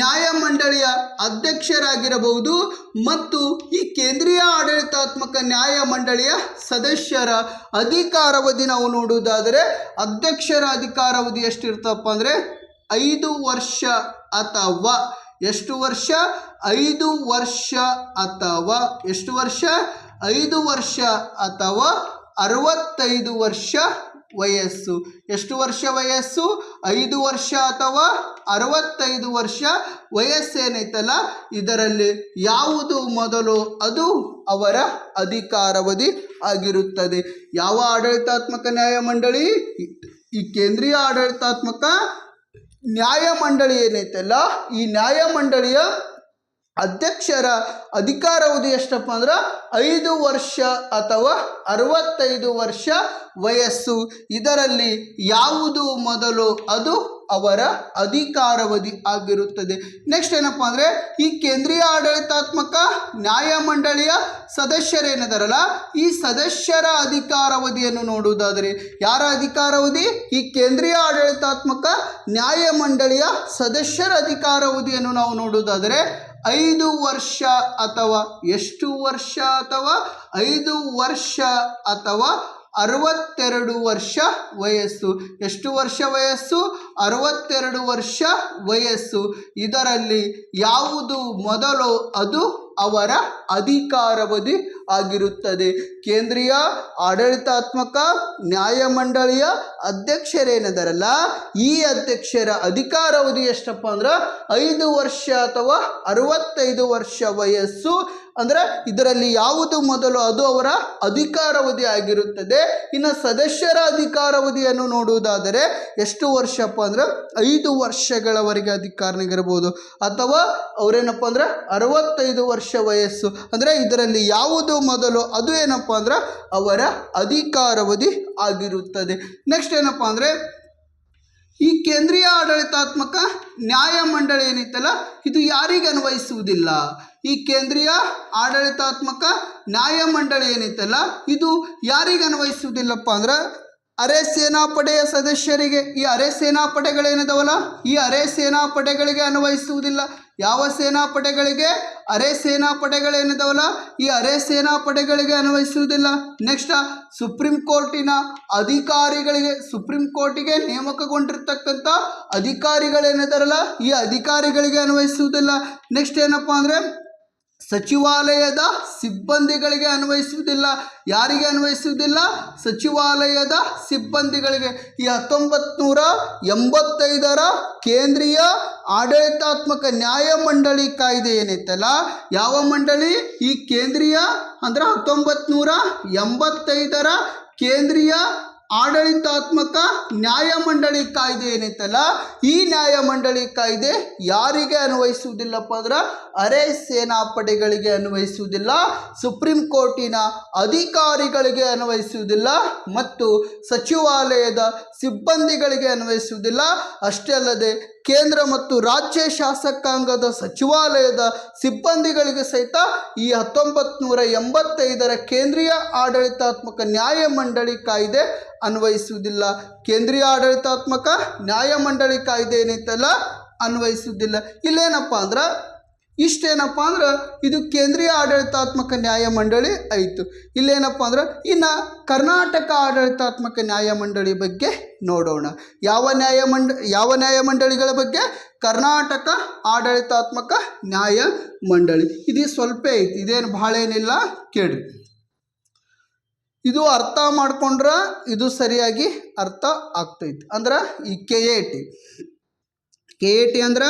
ನ್ಯಾಯಮಂಡಳಿಯ ಅಧ್ಯಕ್ಷರಾಗಿರಬಹುದು ಮತ್ತು ಈ ಕೇಂದ್ರೀಯ ಆಡಳಿತಾತ್ಮಕ ನ್ಯಾಯಮಂಡಳಿಯ ಸದಸ್ಯರ ಅಧಿಕಾರಾವಧಿ ನಾವು ನೋಡುವುದಾದರೆ ಅಧ್ಯಕ್ಷರ ಅಧಿಕಾರಾವಧಿ ಎಷ್ಟಿರ್ತಪ್ಪ ಅಂದರೆ 5 ವರ್ಷ ಅಥವಾ ಎಷ್ಟು ವರ್ಷ 5 ವರ್ಷ ಅಥವಾ ಎಷ್ಟು ವರ್ಷ 5 ವರ್ಷ ಅಥವಾ 65 ವರ್ಷ ವಯಸ್ಸು. ಎಷ್ಟು ವರ್ಷ ವಯಸ್ಸು 5 ವರ್ಷ ಅಥವಾ 65 ವರ್ಷ ವಯಸ್ಸೇನೈತಲ್ಲ ಇದರಲ್ಲಿ ಯಾವುದು ಮೊದಲು ಅದು ಅವರ ಅಧಿಕಾರಾವಧಿ ಆಗಿರುತ್ತದೆ. ಯಾವ ಆಡಳಿತಾತ್ಮಕ ನ್ಯಾಯಮಂಡಳಿ ಈ ಕೇಂದ್ರೀಯ ಆಡಳಿತಾತ್ಮಕ ನ್ಯಾಯಮಂಡಳಿ ಏನೈತಲ್ಲ ಈ ನ್ಯಾಯಮಂಡಳಿಯ ಅಧ್ಯಕ್ಷರ ಅಧಿಕಾರಾವಧಿ ಎಷ್ಟಪ್ಪ ಅಂದ್ರೆ 5 ವರ್ಷ ಅಥವಾ 65 ವರ್ಷ ವಯಸ್ಸು. ಇದರಲ್ಲಿ ಯಾವುದು ಮೊದಲು ಅದು ಅವರ ಅಧಿಕಾರಾವಧಿ ಆಗಿರುತ್ತದೆ. ನೆಕ್ಸ್ಟ್ ಏನಪ್ಪ ಅಂದರೆ ಈ ಕೇಂದ್ರೀಯ ಆಡಳಿತಾತ್ಮಕ ನ್ಯಾಯಮಂಡಳಿಯ ಸದಸ್ಯರೇನಿದಾರಲ್ಲ ಈ ಸದಸ್ಯರ ಅಧಿಕಾರಾವಧಿಯನ್ನು ನೋಡುವುದಾದರೆ ಯಾರ ಅಧಿಕಾರಾವಧಿ ಈ ಕೇಂದ್ರೀಯ ಆಡಳಿತಾತ್ಮಕ ನ್ಯಾಯಮಂಡಳಿಯ ಸದಸ್ಯರ ಅಧಿಕಾರಾವಧಿಯನ್ನು ನಾವು ನೋಡುವುದಾದರೆ 5 ವರ್ಷ ಅಥವಾ ಎಷ್ಟು ವರ್ಷ ಅಥವಾ 5 ವರ್ಷ ಅಥವಾ 62 ವರ್ಷ ವಯಸ್ಸು. ಎಷ್ಟು ವರ್ಷ ವಯಸ್ಸು 62 ವರ್ಷ ವಯಸ್ಸು. ಇದರಲ್ಲಿ ಯಾವುದು ಮೊದಲು ಅದು ಅವರ ಅಧಿಕಾರಾವಧಿ ಆಗಿರುತ್ತದೆ. ಕೇಂದ್ರೀಯ ಆಡಳಿತಾತ್ಮಕ ನ್ಯಾಯಮಂಡಳಿಯ ಅಧ್ಯಕ್ಷರೇನಿದಾರಲ್ಲ ಈ ಅಧ್ಯಕ್ಷರ ಅಧಿಕಾರಾವಧಿ ಎಷ್ಟಪ್ಪ ಅಂದ್ರೆ 5 ವರ್ಷ ಅಥವಾ 65 ವರ್ಷ ವಯಸ್ಸು. ಅಂದರೆ ಇದರಲ್ಲಿ ಯಾವುದು ಮೊದಲು ಅದು ಅವರ ಅಧಿಕಾರಾವಧಿ ಆಗಿರುತ್ತದೆ. ಇನ್ನು ಸದಸ್ಯರ ಅಧಿಕಾರಾವಧಿಯನ್ನು ನೋಡುವುದಾದರೆ ಎಷ್ಟು ವರ್ಷಪ್ಪ ಅಂದ್ರೆ 5 ವರ್ಷಗಳವರೆಗೆ ಅಧಿಕಾರನಿಗಿರಬಹುದು ಅಥವಾ ಅವರೇನಪ್ಪ ಅಂದ್ರೆ 65 ವರ್ಷ ವಯಸ್ಸು. ಅಂದರೆ ಇದರಲ್ಲಿ ಯಾವುದು ಮೊದಲು ಅದು ಏನಪ್ಪ ಅಂದ್ರೆ ಅವರ ಅಧಿಕಾರಾವಧಿ ಆಗಿರುತ್ತದೆ. ನೆಕ್ಸ್ಟ್ ಏನಪ್ಪ ಅಂದರೆ ಈ ಕೇಂದ್ರೀಯ ಆಡಳಿತಾತ್ಮಕ ನ್ಯಾಯಮಂಡಳಿ ಏನೈತಲ್ಲ ಇದು ಯಾರಿಗೆ ಅನ್ವಯಿಸುವುದಿಲ್ಲ. ಈ ಕೇಂದ್ರೀಯ ಆಡಳಿತಾತ್ಮಕ ನ್ಯಾಯಮಂಡಳಿ ಏನೈತಲ್ಲ ಇದು ಯಾರಿಗೆ ಅನ್ವಯಿಸುವುದಿಲ್ಲಪ್ಪ ಅಂದ್ರೆ ಅರೆ ಸೇನಾಪಡೆಯ ಸದಸ್ಯರಿಗೆ. ಈ ಅರೆ ಸೇನಾಪಡೆಗಳೇನಿದಾವಲ್ಲ ಈ ಅರೆ ಸೇನಾಪಡೆಗಳಿಗೆ ಅನ್ವಯಿಸುವುದಿಲ್ಲ. ಯಾವ ಸೇನಾಪಡೆಗಳಿಗೆ ಅರೆ ಸೇನಾಪಡೆಗಳೇನಿದಾವಲ್ಲ ಈ ಅರೆ ಸೇನಾಪಡೆಗಳಿಗೆ ಅನ್ವಯಿಸುವುದಿಲ್ಲ. ನೆಕ್ಸ್ಟ್ ಸುಪ್ರೀಂ ಕೋರ್ಟಿನ ಅಧಿಕಾರಿಗಳಿಗೆ ಸುಪ್ರೀಂ ಕೋರ್ಟಿಗೆ ನೇಮಕಗೊಂಡಿರ್ತಕ್ಕಂಥ ಅಧಿಕಾರಿಗಳೇನಿದಾರಲ್ಲ ಈ ಅಧಿಕಾರಿಗಳಿಗೆ ಅನ್ವಯಿಸುವುದಿಲ್ಲ. ನೆಕ್ಸ್ಟ್ ಏನಪ್ಪ ಅಂದರೆ ಸಚಿವಾಲಯದ ಸಿಬ್ಬಂದಿಗಳಿಗೆ ಅನ್ವಯಿಸುವುದಿಲ್ಲ. ಯಾರಿಗೆ ಅನ್ವಯಿಸುವುದಿಲ್ಲ ಸಚಿವಾಲಯದ ಸಿಬ್ಬಂದಿಗಳಿಗೆ. ಈ 1985ರ ಕೇಂದ್ರೀಯ ಆಡಳಿತಾತ್ಮಕ ನ್ಯಾಯಮಂಡಳಿ ಕಾಯ್ದೆ ಏನೈತಲ್ಲ ಯಾವ ಮಂಡಳಿ ಈ ಕೇಂದ್ರೀಯ ಅಂದ್ರೆ 1985ರ ಕೇಂದ್ರೀಯ ಆಡಳಿತಾತ್ಮಕ ನ್ಯಾಯಮಂಡಳಿ ಕಾಯ್ದೆ ಏನೈತಲ್ಲ ಈ ನ್ಯಾಯಮಂಡಳಿ ಕಾಯ್ದೆ ಯಾರಿಗೆ ಅನ್ವಯಿಸುವುದಿಲ್ಲಪ್ಪ ಅಂದ್ರೆ ಅರೆ ಸೇನಾಪಡೆಗಳಿಗೆ ಅನ್ವಯಿಸುವುದಿಲ್ಲ, ಸುಪ್ರೀಂ ಕೋರ್ಟಿನ ಅಧಿಕಾರಿಗಳಿಗೆ ಅನ್ವಯಿಸುವುದಿಲ್ಲ ಮತ್ತು ಸಚಿವಾಲಯದ ಸಿಬ್ಬಂದಿಗಳಿಗೆ ಅನ್ವಯಿಸುವುದಿಲ್ಲ. ಅಷ್ಟೇ ಅಲ್ಲದೆ ಕೇಂದ್ರ ಮತ್ತು ರಾಜ್ಯ ಶಾಸಕಾಂಗದ ಸಚಿವಾಲಯದ ಸಿಬ್ಬಂದಿಗಳಿಗೆ ಸಹಿತ ಈ 1985ರ ಕೇಂದ್ರೀಯ ಆಡಳಿತಾತ್ಮಕ ನ್ಯಾಯಮಂಡಳಿ ಕಾಯ್ದೆ ಅನ್ವಯಿಸುವುದಿಲ್ಲ. ಕೇಂದ್ರೀಯ ಆಡಳಿತಾತ್ಮಕ ನ್ಯಾಯಮಂಡಳಿ ಕಾಯ್ದೆ ಏನೈತಲ್ಲ ಅನ್ವಯಿಸುವುದಿಲ್ಲ. ಇಲ್ಲೇನಪ್ಪ ಅಂದ್ರೆ ಇಷ್ಟೇನಪ್ಪ ಅಂದ್ರೆ ಇದು ಕೇಂದ್ರೀಯ ಆಡಳಿತಾತ್ಮಕ ನ್ಯಾಯಮಂಡಳಿ ಆಯಿತು. ಇಲ್ಲೇನಪ್ಪ ಅಂದ್ರೆ ಇನ್ನು ಕರ್ನಾಟಕ ಆಡಳಿತಾತ್ಮಕ ನ್ಯಾಯಮಂಡಳಿ ಬಗ್ಗೆ ನೋಡೋಣ. ಯಾವ ನ್ಯಾಯಮಂಡಳಿಗಳ ಬಗ್ಗೆ? ಕರ್ನಾಟಕ ಆಡಳಿತಾತ್ಮಕ ನ್ಯಾಯಮಂಡಳಿ. ಇದು ಸ್ವಲ್ಪ ಐತಿ, ಇದೇನು ಭಾಳ ಏನಿಲ್ಲ, ಕೇಳ್ರಿ. ಇದು ಅರ್ಥ ಮಾಡ್ಕೊಂಡ್ರೆ ಇದು ಸರಿಯಾಗಿ ಅರ್ಥ ಆಗ್ತೈತಿ. ಅಂದ್ರೆ ಈ KAT ಅಂದ್ರೆ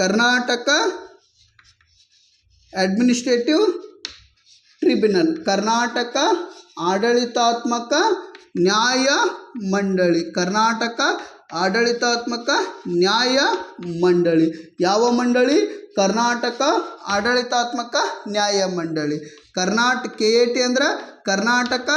ಕರ್ನಾಟಕ ಅಡ್ಮಿನಿಸ್ಟ್ರೇಟಿವ್ ಟ್ರಿಬ್ಯುನಲ್, ಕರ್ನಾಟಕ ಆಡಳಿತಾತ್ಮಕ ನ್ಯಾಯ ಮಂಡಳಿ, ಕರ್ನಾಟಕ ಆಡಳಿತಾತ್ಮಕ ನ್ಯಾಯ ಮಂಡಳಿ. ಯಾವ ಮಂಡಳಿ? ಕರ್ನಾಟಕ ಆಡಳಿತಾತ್ಮಕ ನ್ಯಾಯ ಮಂಡಳಿ. KAT ಅಂದ್ರೆ ಕರ್ನಾಟಕ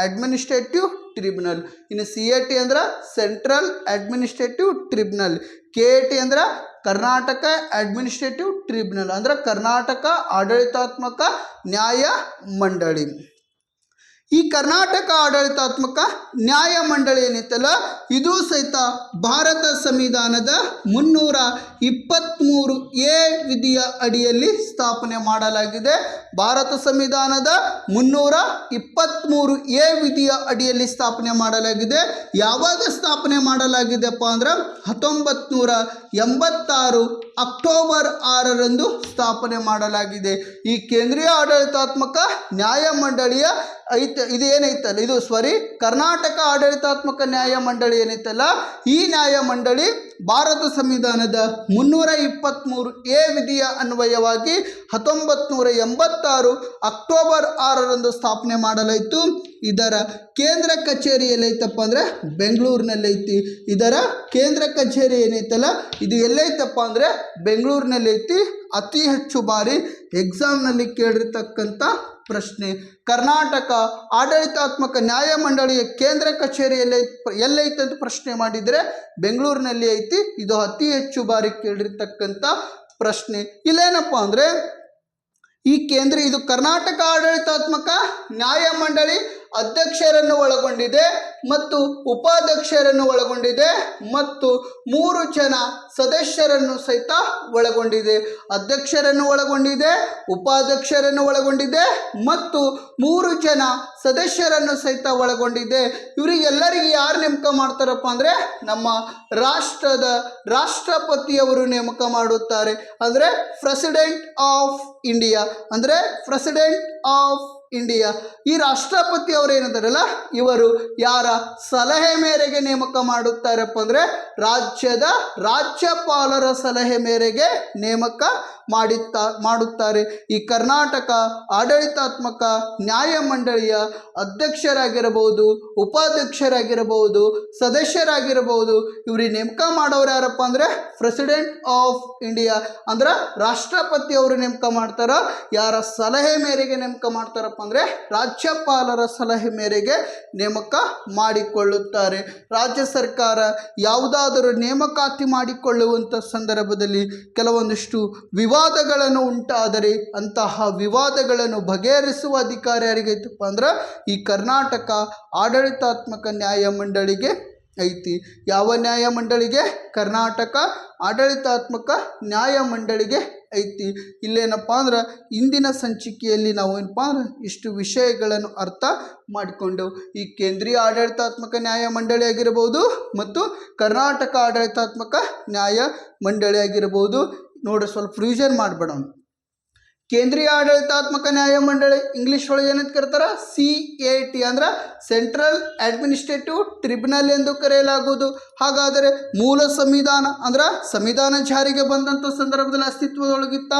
ಅಡ್ಮಿನಿಸ್ಟ್ರೇಟಿವ್ ಟ್ರಿಬ್ಯುನಲ್. ಇನ್ನು CAT ಅಂದ್ರೆ ಸೆಂಟ್ರಲ್ ಅಡ್ಮಿನಿಸ್ಟ್ರೇಟಿವ್ ಟ್ರಿಬ್ಯುನಲ್. KAT ಅಂದ್ರೆ ಕರ್ನಾಟಕ ಅಡ್ಮಿನಿಸ್ಟ್ರೇಟಿವ್ ಟ್ರಿಬ್ಯುನಲ್ ಅಂದ್ರೆ ಕರ್ನಾಟಕ ಆಡಳಿತಾತ್ಮಕ ನ್ಯಾಯ ಮಂಡಳಿ. ಈ ಕರ್ನಾಟಕ ಆಡಳಿತಾತ್ಮಕ ನ್ಯಾಯಮಂಡಳಿ ಏನೈತಲ್ಲ ಇದು ಸಹಿತ ಭಾರತ ಸಂವಿಧಾನದ 323 ಎ ವಿಧಿಯ ಅಡಿಯಲ್ಲಿ ಸ್ಥಾಪನೆ ಮಾಡಲಾಗಿದೆ. ಭಾರತ ಸಂವಿಧಾನದ 323 ಎ ವಿಧಿಯ ಅಡಿಯಲ್ಲಿ ಸ್ಥಾಪನೆ ಮಾಡಲಾಗಿದೆ. ಯಾವಾಗ ಸ್ಥಾಪನೆ ಮಾಡಲಾಗಿದೆಪ್ಪ ಅಂದ್ರೆ 1986 ಅಕ್ಟೋಬರ್ 6ರಂದು ಸ್ಥಾಪನೆ ಮಾಡಲಾಗಿದೆ. ಈ ಕೇಂದ್ರೀಯ ಆಡಳಿತಾತ್ಮಕ ನ್ಯಾಯಮಂಡಳಿಯ ಇದೇನೈತಲ್ಲ ಇದು ಕರ್ನಾಟಕ ಆಡಳಿತಾತ್ಮಕ ನ್ಯಾಯಮಂಡಳಿ ಏನೈತಲ್ಲ ಈ ನ್ಯಾಯಮಂಡಳಿ ಭಾರತ ಸಂವಿಧಾನದ 323 ಎ ವಿಧಿಯ ಅನ್ವಯವಾಗಿ 1986 ಅಕ್ಟೋಬರ್ 6ರಂದು ಸ್ಥಾಪನೆ ಮಾಡಲಾಯಿತು. ಇದರ ಕೇಂದ್ರ ಕಚೇರಿ ಎಲ್ಲೈತಪ್ಪ ಅಂದರೆ ಬೆಂಗಳೂರಿನಲ್ಲೈತಿ. ಇದರ ಕೇಂದ್ರ ಕಚೇರಿ ಏನೈತಲ್ಲ ಇದು ಎಲ್ಲೈತಪ್ಪ ಅಂದರೆ ಬೆಂಗಳೂರಿನಲ್ಲೈತಿ. ಅತಿ ಹೆಚ್ಚು ಬಾರಿ ಎಕ್ಸಾಮ್ನಲ್ಲಿ ಕೇಳಿರ್ತಕ್ಕಂಥ ಪ್ರಶ್ನೆ. ಕರ್ನಾಟಕ ಆಡಳಿತಾತ್ಮಕ ನ್ಯಾಯಮಂಡಳಿಯ ಕೇಂದ್ರ ಕಚೇರಿ ಎಲ್ಲೈತೆ ಅಂತ ಪ್ರಶ್ನೆ ಮಾಡಿದರೆ ಬೆಂಗಳೂರಿನಲ್ಲಿ ಐತಿ. ಇದು ಅತಿ ಹೆಚ್ಚು ಬಾರಿ ಕೇಳಿರ್ತಕ್ಕಂಥ ಪ್ರಶ್ನೆ. ಇಲ್ಲೇನಪ್ಪ ಅಂದರೆ ಇದು ಕರ್ನಾಟಕ ಆಡಳಿತಾತ್ಮಕ ನ್ಯಾಯಮಂಡಳಿ ಅಧ್ಯಕ್ಷರನ್ನು ಒಳಗೊಂಡಿದೆ ಮತ್ತು ಉಪಾಧ್ಯಕ್ಷರನ್ನು ಒಳಗೊಂಡಿದೆ ಮತ್ತು 3 ಜನ ಸದಸ್ಯರನ್ನು ಸಹಿತ ಒಳಗೊಂಡಿದೆ. ಅಧ್ಯಕ್ಷರನ್ನು ಒಳಗೊಂಡಿದೆ, ಉಪಾಧ್ಯಕ್ಷರನ್ನು ಒಳಗೊಂಡಿದೆ ಮತ್ತು 3 ಜನ ಸದಸ್ಯರನ್ನು ಸಹಿತ ಒಳಗೊಂಡಿದೆ. ಇವರಿಗೆಲ್ಲರಿಗೆ ಯಾರು ನೇಮಕ ಮಾಡ್ತಾರಪ್ಪ ಅಂದರೆ ನಮ್ಮ ರಾಷ್ಟ್ರಪತಿಯವರು ನೇಮಕ ಮಾಡುತ್ತಾರೆ. ಅಂದರೆ ಪ್ರೆಸಿಡೆಂಟ್ ಆಫ್ ಇಂಡಿಯಾ ಈ ರಾಷ್ಟ್ರಪತಿ ಅವರು ಏನಿದಾರಲ್ಲ ಇವರು ಯಾರ ಸಲಹೆ ಮೇರೆಗೆ ನೇಮಕ ಮಾಡುತ್ತಾರಪ್ಪ ಅಂದರೆ ರಾಜ್ಯಪಾಲರ ಸಲಹೆ ಮೇರೆಗೆ ನೇಮಕ ಮಾಡುತ್ತಾರೆ. ಈ ಕರ್ನಾಟಕ ಆಡಳಿತಾತ್ಮಕ ನ್ಯಾಯಮಂಡಳಿಯ ಅಧ್ಯಕ್ಷರಾಗಿರಬಹುದು, ಉಪಾಧ್ಯಕ್ಷರಾಗಿರಬಹುದು, ಸದಸ್ಯರಾಗಿರಬಹುದು, ಇವ್ರಿಗೆ ನೇಮಕ ಮಾಡೋರು ಯಾರಪ್ಪ ಅಂದರೆ ಪ್ರೆಸಿಡೆಂಟ್ ಆಫ್ ಇಂಡಿಯಾ ಅಂದ್ರೆ ರಾಷ್ಟ್ರಪತಿ ಅವರು ನೇಮಕ ಮಾಡ್ತಾರ. ಯಾರ ಸಲಹೆ ಮೇರೆಗೆ ನೇಮಕ ಮಾಡ್ತಾರಪ್ಪ ಅಂದರೆ ರಾಜ್ಯಪಾಲರ ಸಲಹೆ ಮೇರೆಗೆ ನೇಮಕ ಮಾಡಿಕೊಳ್ಳುತ್ತಾರೆ. ರಾಜ್ಯ ಸರ್ಕಾರ ಯಾವುದಾದರೂ ನೇಮಕಾತಿ ಮಾಡಿಕೊಳ್ಳುವಂಥ ಸಂದರ್ಭದಲ್ಲಿ ಕೆಲವೊಂದಿಷ್ಟು ವಿವಾದಗಳನ್ನು ಉಂಟಾದರೆ ಅಂತಹ ವಿವಾದಗಳನ್ನು ಬಗೆಹರಿಸುವ ಅಧಿಕಾರ ಯಾರಿಗೈತಪ್ಪ ಅಂದ್ರೆ ಈ ಕರ್ನಾಟಕ ಆಡಳಿತಾತ್ಮಕ ನ್ಯಾಯಮಂಡಳಿಗೆ ಐತಿ. ಯಾವ ನ್ಯಾಯಮಂಡಳಿಗೆ? ಕರ್ನಾಟಕ ಆಡಳಿತಾತ್ಮಕ ನ್ಯಾಯಮಂಡಳಿಗೆ ಐತಿ. ಇಲ್ಲೇನಪ್ಪ ಅಂದ್ರೆ ಇಂದಿನ ಸಂಚಿಕೆಯಲ್ಲಿ ನಾವು ಏನಪ್ಪ ಅಂದ್ರೆ ಇಷ್ಟು ವಿಷಯಗಳನ್ನು ಅರ್ಥ ಮಾಡಿಕೊಂಡು ಈ ಕೇಂದ್ರೀಯ ಆಡಳಿತಾತ್ಮಕ ನ್ಯಾಯಮಂಡಳಿ ಆಗಿರಬಹುದು ಮತ್ತು ಕರ್ನಾಟಕ ಆಡಳಿತಾತ್ಮಕ ನ್ಯಾಯಮಂಡಳಿ ಆಗಿರಬಹುದು. ನೋಡ್ರಿ, ಸ್ವಲ್ಪ ರಿವಿಷನ್ ಮಾಡಿಬಿಡೋಣ. ಕೇಂದ್ರೀಯ ಆಡಳಿತಾತ್ಮಕ ನ್ಯಾಯಮಂಡಳಿ ಇಂಗ್ಲೀಷ್ ಒಳಗೆ ಏನಂತ ಕರೀತಾರೆ? CAT ಅಂದ್ರೆ ಸೆಂಟ್ರಲ್ ಅಡ್ಮಿನಿಸ್ಟ್ರೇಟಿವ್ ಟ್ರಿಬ್ಯುನಲ್ ಎಂದು ಕರೆಯಲಾಗುವುದು. ಹಾಗಾದರೆ ಮೂಲ ಸಂವಿಧಾನ ಅಂದ್ರೆ ಸಂವಿಧಾನ ಜಾರಿಗೆ ಬಂದಂಥ ಸಂದರ್ಭದಲ್ಲಿ ಅಸ್ತಿತ್ವದೊಳಗಿತ್ತ?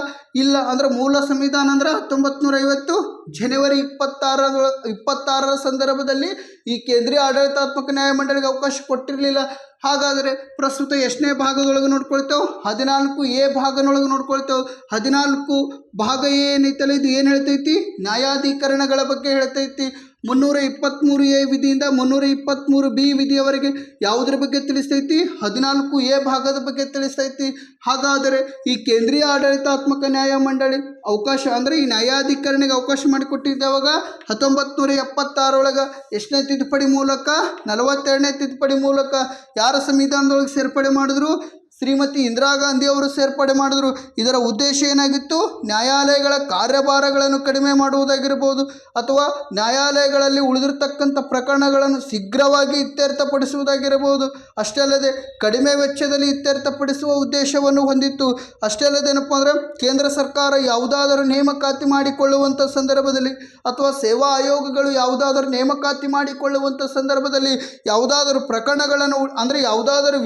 ಇಲ್ಲ. ಅಂದ್ರೆ ಮೂಲ ಸಂವಿಧಾನ ಅಂದ್ರೆ 1950 ಜನವರಿ 26ರ ಸಂದರ್ಭದಲ್ಲಿ ಈ ಕೇಂದ್ರೀಯ ಆಡಳಿತಾತ್ಮಕ ನ್ಯಾಯಮಂಡಳಿಗೆ ಅವಕಾಶ ಕೊಟ್ಟಿರಲಿಲ್ಲ. ಹಾಗಾದರೆ ಪ್ರಸ್ತುತ ಎಷ್ಟನೇ ಭಾಗದೊಳಗೆ ನೋಡ್ಕೊಳ್ತೇವೆ? 14A ಭಾಗನೊಳಗೆ ನೋಡ್ಕೊಳ್ತೇವೆ. 14 ಭಾಗ ಏನೈತಲ್ಲ ಇದು ಏನು ಹೇಳ್ತೈತಿ? ನ್ಯಾಯಾಧೀಕರಣಗಳ ಬಗ್ಗೆ ಹೇಳ್ತೈತಿ. 323A ವಿಧಿಯಿಂದ 323B ವಿಧಿಯವರೆಗೆ ಯಾವುದರ ಬಗ್ಗೆ ತಿಳಿಸ್ತೈತಿ? 14A ಭಾಗದ ಬಗ್ಗೆ ತಿಳಿಸ್ತೈತಿ. ಹಾಗಾದರೆ ಈ ಕೇಂದ್ರೀಯ ಆಡಳಿತಾತ್ಮಕ ನ್ಯಾಯಮಂಡಳಿ ಅವಕಾಶ ಅಂದರೆ ಈ ನ್ಯಾಯಾಧೀಕರಣಕ್ಕೆ ಅವಕಾಶ ಮಾಡಿಕೊಟ್ಟಿದ್ದಾವಾಗ 1976 ಎಷ್ಟನೇ ತಿದ್ದುಪಡಿ ಮೂಲಕ? 42ನೇ ತಿದ್ದುಪಡಿ ಮೂಲಕ. ಯಾರ ಸಂವಿಧಾನದೊಳಗೆ ಸೇರ್ಪಡೆ ಮಾಡಿದ್ರು? ಶ್ರೀಮತಿ ಇಂದಿರಾ ಗಾಂಧಿ ಅವರು ಸೇರ್ಪಡೆ ಮಾಡಿದ್ರು. ಇದರ ಉದ್ದೇಶ ಏನಾಗಿತ್ತು? ನ್ಯಾಯಾಲಯಗಳ ಕಾರ್ಯಭಾರಗಳನ್ನು ಕಡಿಮೆ ಮಾಡುವುದಾಗಿರ್ಬೋದು ಅಥವಾ ನ್ಯಾಯಾಲಯಗಳಲ್ಲಿ ಉಳಿದಿರತಕ್ಕಂಥ ಪ್ರಕರಣಗಳನ್ನು ಶೀಘ್ರವಾಗಿ ಇತ್ಯರ್ಥಪಡಿಸುವುದಾಗಿರಬಹುದು. ಅಷ್ಟೇ ಅಲ್ಲದೆ ಕಡಿಮೆ ವೆಚ್ಚದಲ್ಲಿ ಇತ್ಯರ್ಥಪಡಿಸುವ ಉದ್ದೇಶವನ್ನು ಹೊಂದಿತ್ತು. ಅಷ್ಟೇ ಅಲ್ಲದೆ ಏನಪ್ಪ ಅಂದರೆ ಕೇಂದ್ರ ಸರ್ಕಾರ ಯಾವುದಾದರೂ ನೇಮಕಾತಿ ಮಾಡಿಕೊಳ್ಳುವಂಥ ಸಂದರ್ಭದಲ್ಲಿ ಅಥವಾ ಸೇವಾ ಆಯೋಗಗಳು ಯಾವುದಾದರೂ ನೇಮಕಾತಿ ಮಾಡಿಕೊಳ್ಳುವಂಥ ಸಂದರ್ಭದಲ್ಲಿ ಯಾವುದಾದರೂ ಪ್ರಕರಣಗಳನ್ನು ಅಂದರೆ ಯಾವುದಾದರೂ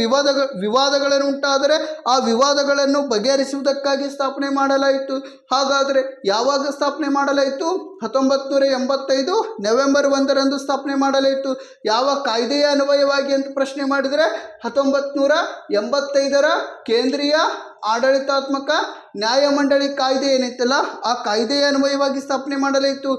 ವಿವಾದಗಳನ್ನು ಉಂಟಾದರೆ ಆ ವಿವಾದಗಳನ್ನು ಬಗೆಹರಿಸುವುದಕ್ಕಾಗಿ ಸ್ಥಾಪನೆ ಮಾಡಲಾಯಿತು. ಹಾಗಾದರೆ ಯಾವಾಗ ಸ್ಥಾಪನೆ ಮಾಡಲಾಯಿತು? 1985 ನವೆಂಬರ್ 1ರಂದು ಸ್ಥಾಪನೆ ಮಾಡಲಾಯಿತು. ಯಾವ ಕಾಯ್ದೆಯ ಅನ್ವಯವಾಗಿ ಅಂತ ಪ್ರಶ್ನೆ ಮಾಡಿದರೆ 1985ರ ಕೇಂದ್ರೀಯ ಆಡಳಿತಾತ್ಮಕ ನ್ಯಾಯಮಂಡಳಿ ಕಾಯ್ದೆ ಏನೈತಲ್ಲ ಆ ಕಾಯ್ದೆಯ ಅನ್ವಯವಾಗಿ ಸ್ಥಾಪನೆ ಮಾಡಲಾಯಿತು.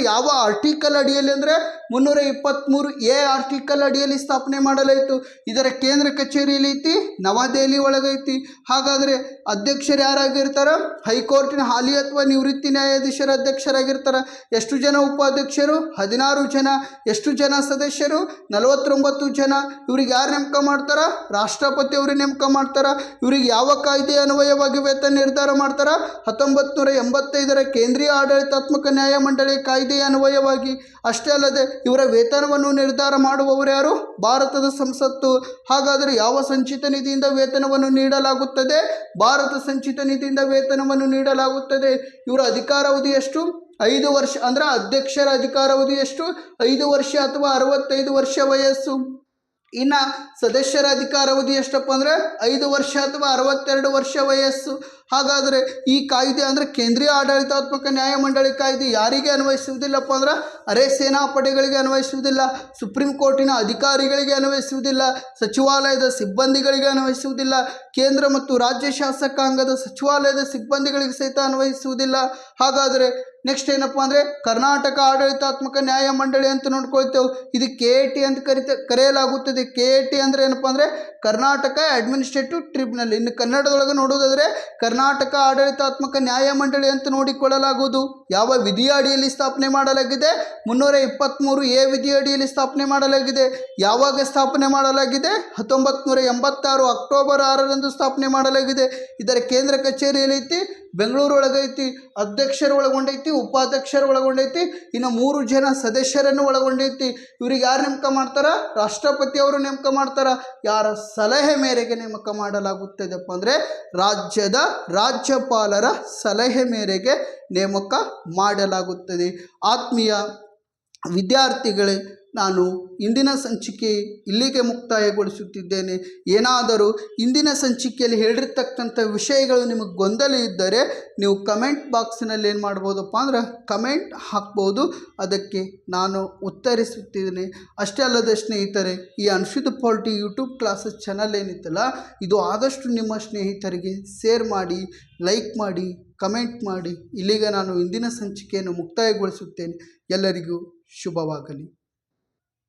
ಯಾವ ಆರ್ಟಿಕಲ್ ಅಡಿಯಲ್ಲಿ ಅಂದರೆ 323A ಆರ್ಟಿಕಲ್ ಅಡಿಯಲ್ಲಿ ಸ್ಥಾಪನೆ ಮಾಡಲಾಯಿತು. ಇದರ ಕೇಂದ್ರ ಕಚೇರಿಯಲ್ಲಿ ಐತಿ ನವದೆಹಲಿ ಒಳಗೈತಿ. ಹಾಗಾದರೆ ಅಧ್ಯಕ್ಷರು ಯಾರಾಗಿರ್ತಾರ? ಹೈಕೋರ್ಟಿನ ಹಾಲಿ ಅಥವಾ ನಿವೃತ್ತಿ ನ್ಯಾಯಾಧೀಶರ ಅಧ್ಯಕ್ಷರಾಗಿರ್ತಾರೆ. ಎಷ್ಟು ಜನ ಉಪಾಧ್ಯಕ್ಷರು? 16 ಜನ. ಎಷ್ಟು ಜನ ಸದಸ್ಯರು? 49 ಜನ. ಇವ್ರಿಗೆ ಯಾರು ನೇಮಕ ಮಾಡ್ತಾರ? ರಾಷ್ಟ್ರಪತಿ ಅವರು ನೇಮಕ ಮಾಡ್ತಾರ. ಇವ್ರಿಗೆ ಯಾವ ಕಾಯ್ದೆ ಅನ್ವಯವಾಗಿ ವೇತನ ನಿರ್ಧಾರ ಮಾಡ್ತಾರ? 1985ರ ಕೇಂದ್ರೀಯ ಆಡಳಿತಾತ್ಮಕ ನ್ಯಾಯಮಂಡಳಿ ಕಾಯ್ದೆಯ ಅನ್ವಯವಾಗಿ. ಅಷ್ಟೇ ಅಲ್ಲದೆ ಇವರ ವೇತನವನ್ನು ನಿರ್ಧಾರ ಮಾಡುವವರು ಯಾರು? ಭಾರತದ ಸಂಸತ್ತು. ಹಾಗಾದರೆ ಯಾವ ಸಂಚಿತ ನಿಧಿಯಿಂದ ವೇತನವನ್ನು ನೀಡಲಾಗುತ್ತದೆ? ಭಾರತ ಸಂಚಿತ ನಿಧಿಯಿಂದ ವೇತನವನ್ನು ನೀಡಲಾಗುತ್ತದೆ. ಇವರ ಅಧಿಕಾರಾವಧಿ ಎಷ್ಟು? 5 ವರ್ಷ. ಅಂದರೆ ಅಧ್ಯಕ್ಷರ ಅಧಿಕಾರಾವಧಿ ಎಷ್ಟು? 5 ವರ್ಷ ಅಥವಾ 65 ವರ್ಷ ವಯಸ್ಸು. ಇನ್ನು ಸದಸ್ಯರ ಅಧಿಕಾರಾವಧಿ ಎಷ್ಟಪ್ಪ ಅಂದರೆ 5 ವರ್ಷ ಅಥವಾ 62 ವರ್ಷ ವಯಸ್ಸು. ಹಾಗಾದರೆ ಈ ಕಾಯ್ದೆ ಅಂದರೆ ಕೇಂದ್ರೀಯ ಆಡಳಿತಾತ್ಮಕ ನ್ಯಾಯಮಂಡಳಿ ಕಾಯ್ದೆ ಯಾರಿಗೆ ಅನ್ವಯಿಸುವುದಿಲ್ಲಪ್ಪ ಅಂದ್ರೆ ಅರೆ ಸೇನಾಪಡೆಗಳಿಗೆ ಅನ್ವಯಿಸುವುದಿಲ್ಲ, ಸುಪ್ರೀಂ ಕೋರ್ಟಿನ ಅಧಿಕಾರಿಗಳಿಗೆ ಅನ್ವಯಿಸುವುದಿಲ್ಲ, ಸಚಿವಾಲಯದ ಸಿಬ್ಬಂದಿಗಳಿಗೆ ಅನ್ವಯಿಸುವುದಿಲ್ಲ, ಕೇಂದ್ರ ಮತ್ತು ರಾಜ್ಯ ಶಾಸಕಾಂಗದ ಸಚಿವಾಲಯದ ಸಿಬ್ಬಂದಿಗಳಿಗೆ ಸಹಿತ ಅನ್ವಯಿಸುವುದಿಲ್ಲ. ಹಾಗಾದರೆ ನೆಕ್ಸ್ಟ್ ಏನಪ್ಪ ಅಂದರೆ ಕರ್ನಾಟಕ ಆಡಳಿತಾತ್ಮಕ ನ್ಯಾಯಮಂಡಳಿ ಅಂತ ನೋಡ್ಕೊಳ್ತೇವೆ. ಇದು KAT ಅಂತ ಕರೆಯಲಾಗುತ್ತದೆ. KAT ಅಂದರೆ ಏನಪ್ಪ ಅಂದರೆ ಕರ್ನಾಟಕ ಅಡ್ಮಿನಿಸ್ಟ್ರೇಟಿವ್ ಟ್ರಿಬ್ಯುನಲ್. ಇನ್ನು ಕನ್ನಡದೊಳಗೆ ನೋಡುವುದಾದರೆ ಕರ್ನಾಟಕ ಆಡಳಿತಾತ್ಮಕ ನ್ಯಾಯಮಂಡಳಿ ಅಂತ ನೋಡಿಕೊಳ್ಳಲಾಗುವುದು. ಯಾವ ವಿಧಿಯ ಅಡಿಯಲ್ಲಿ ಸ್ಥಾಪನೆ ಮಾಡಲಾಗಿದೆ? 323A ವಿಧಿಯ ಅಡಿಯಲ್ಲಿ ಸ್ಥಾಪನೆ ಮಾಡಲಾಗಿದೆ. ಯಾವಾಗ ಸ್ಥಾಪನೆ ಮಾಡಲಾಗಿದೆ? 1986 ಅಕ್ಟೋಬರ್ 6ರಂದು ಸ್ಥಾಪನೆ ಮಾಡಲಾಗಿದೆ. ಇದರ ಕೇಂದ್ರ ಕಚೇರಿಯಲ್ಲಿ ಐತಿ ಬೆಂಗಳೂರು ಒಳಗೈತಿ. ಅಧ್ಯಕ್ಷರು ಒಳಗೊಂಡೈತಿ, ಉಪಾಧ್ಯಕ್ಷರು ಒಳಗೊಂಡೈತಿ, ಇನ್ನು 3 ಜನ ಸದಸ್ಯರನ್ನು ಒಳಗೊಂಡೈತಿ. ಇವ್ರಿಗೆ ಯಾರು ನೇಮಕ ಮಾಡ್ತಾರ? ರಾಷ್ಟ್ರಪತಿ ಅವರು ನೇಮಕ ಮಾಡ್ತಾರ. ಯಾರ ಸಲಹೆ ಮೇರೆಗೆ ನೇಮಕ ಮಾಡಲಾಗುತ್ತದೆಪ್ಪ ಅಂದರೆ ರಾಜ್ಯದ ರಾಜ್ಯಪಾಲರ ಸಲಹೆ ಮೇರೆಗೆ ನೇಮಕ ಮಾಡಲಾಗುತ್ತದೆ. ಆತ್ಮೀಯ ವಿದ್ಯಾರ್ಥಿಗಳೇ, ನಾನು ಇಂದಿನ ಸಂಚಿಕೆ ಇಲ್ಲಿಗೆ ಮುಕ್ತಾಯಗೊಳಿಸುತ್ತಿದ್ದೇನೆ. ಏನಾದರೂ ಇಂದಿನ ಸಂಚಿಕೆಯಲ್ಲಿ ಹೇಳಿರ್ತಕ್ಕಂಥ ವಿಷಯಗಳು ನಿಮಗೆ ಗೊಂದಲ ಇದ್ದರೆ ನೀವು ಕಮೆಂಟ್ ಬಾಕ್ಸಿನಲ್ಲಿ ಏನು ಮಾಡ್ಬೋದಪ್ಪ ಅಂದ್ರೆ ಕಮೆಂಟ್ ಹಾಕ್ಬೋದು. ಅದಕ್ಕೆ ನಾನು ಉತ್ತರಿಸುತ್ತಿದ್ದೇನೆ. ಅಷ್ಟೇ ಅಲ್ಲದೆ ಸ್ನೇಹಿತರೆ, ಈ ಅನ್ಶುದ್ಧ ಪಾಲಿಟಿ ಯೂಟ್ಯೂಬ್ ಕ್ಲಾಸಸ್ ಚಾನಲ್ ಏನಿತ್ತಲ್ಲ, ಇದು ಆದಷ್ಟು ನಿಮ್ಮ ಸ್ನೇಹಿತರಿಗೆ ಶೇರ್ ಮಾಡಿ, ಲೈಕ್ ಮಾಡಿ, ಕಮೆಂಟ್ ಮಾಡಿ. ಇಲ್ಲಿಗೆ ನಾನು ಇಂದಿನ ಸಂಚಿಕೆಯನ್ನು ಮುಕ್ತಾಯಗೊಳಿಸುತ್ತೇನೆ. ಎಲ್ಲರಿಗೂ ಶುಭವಾಗಲಿ.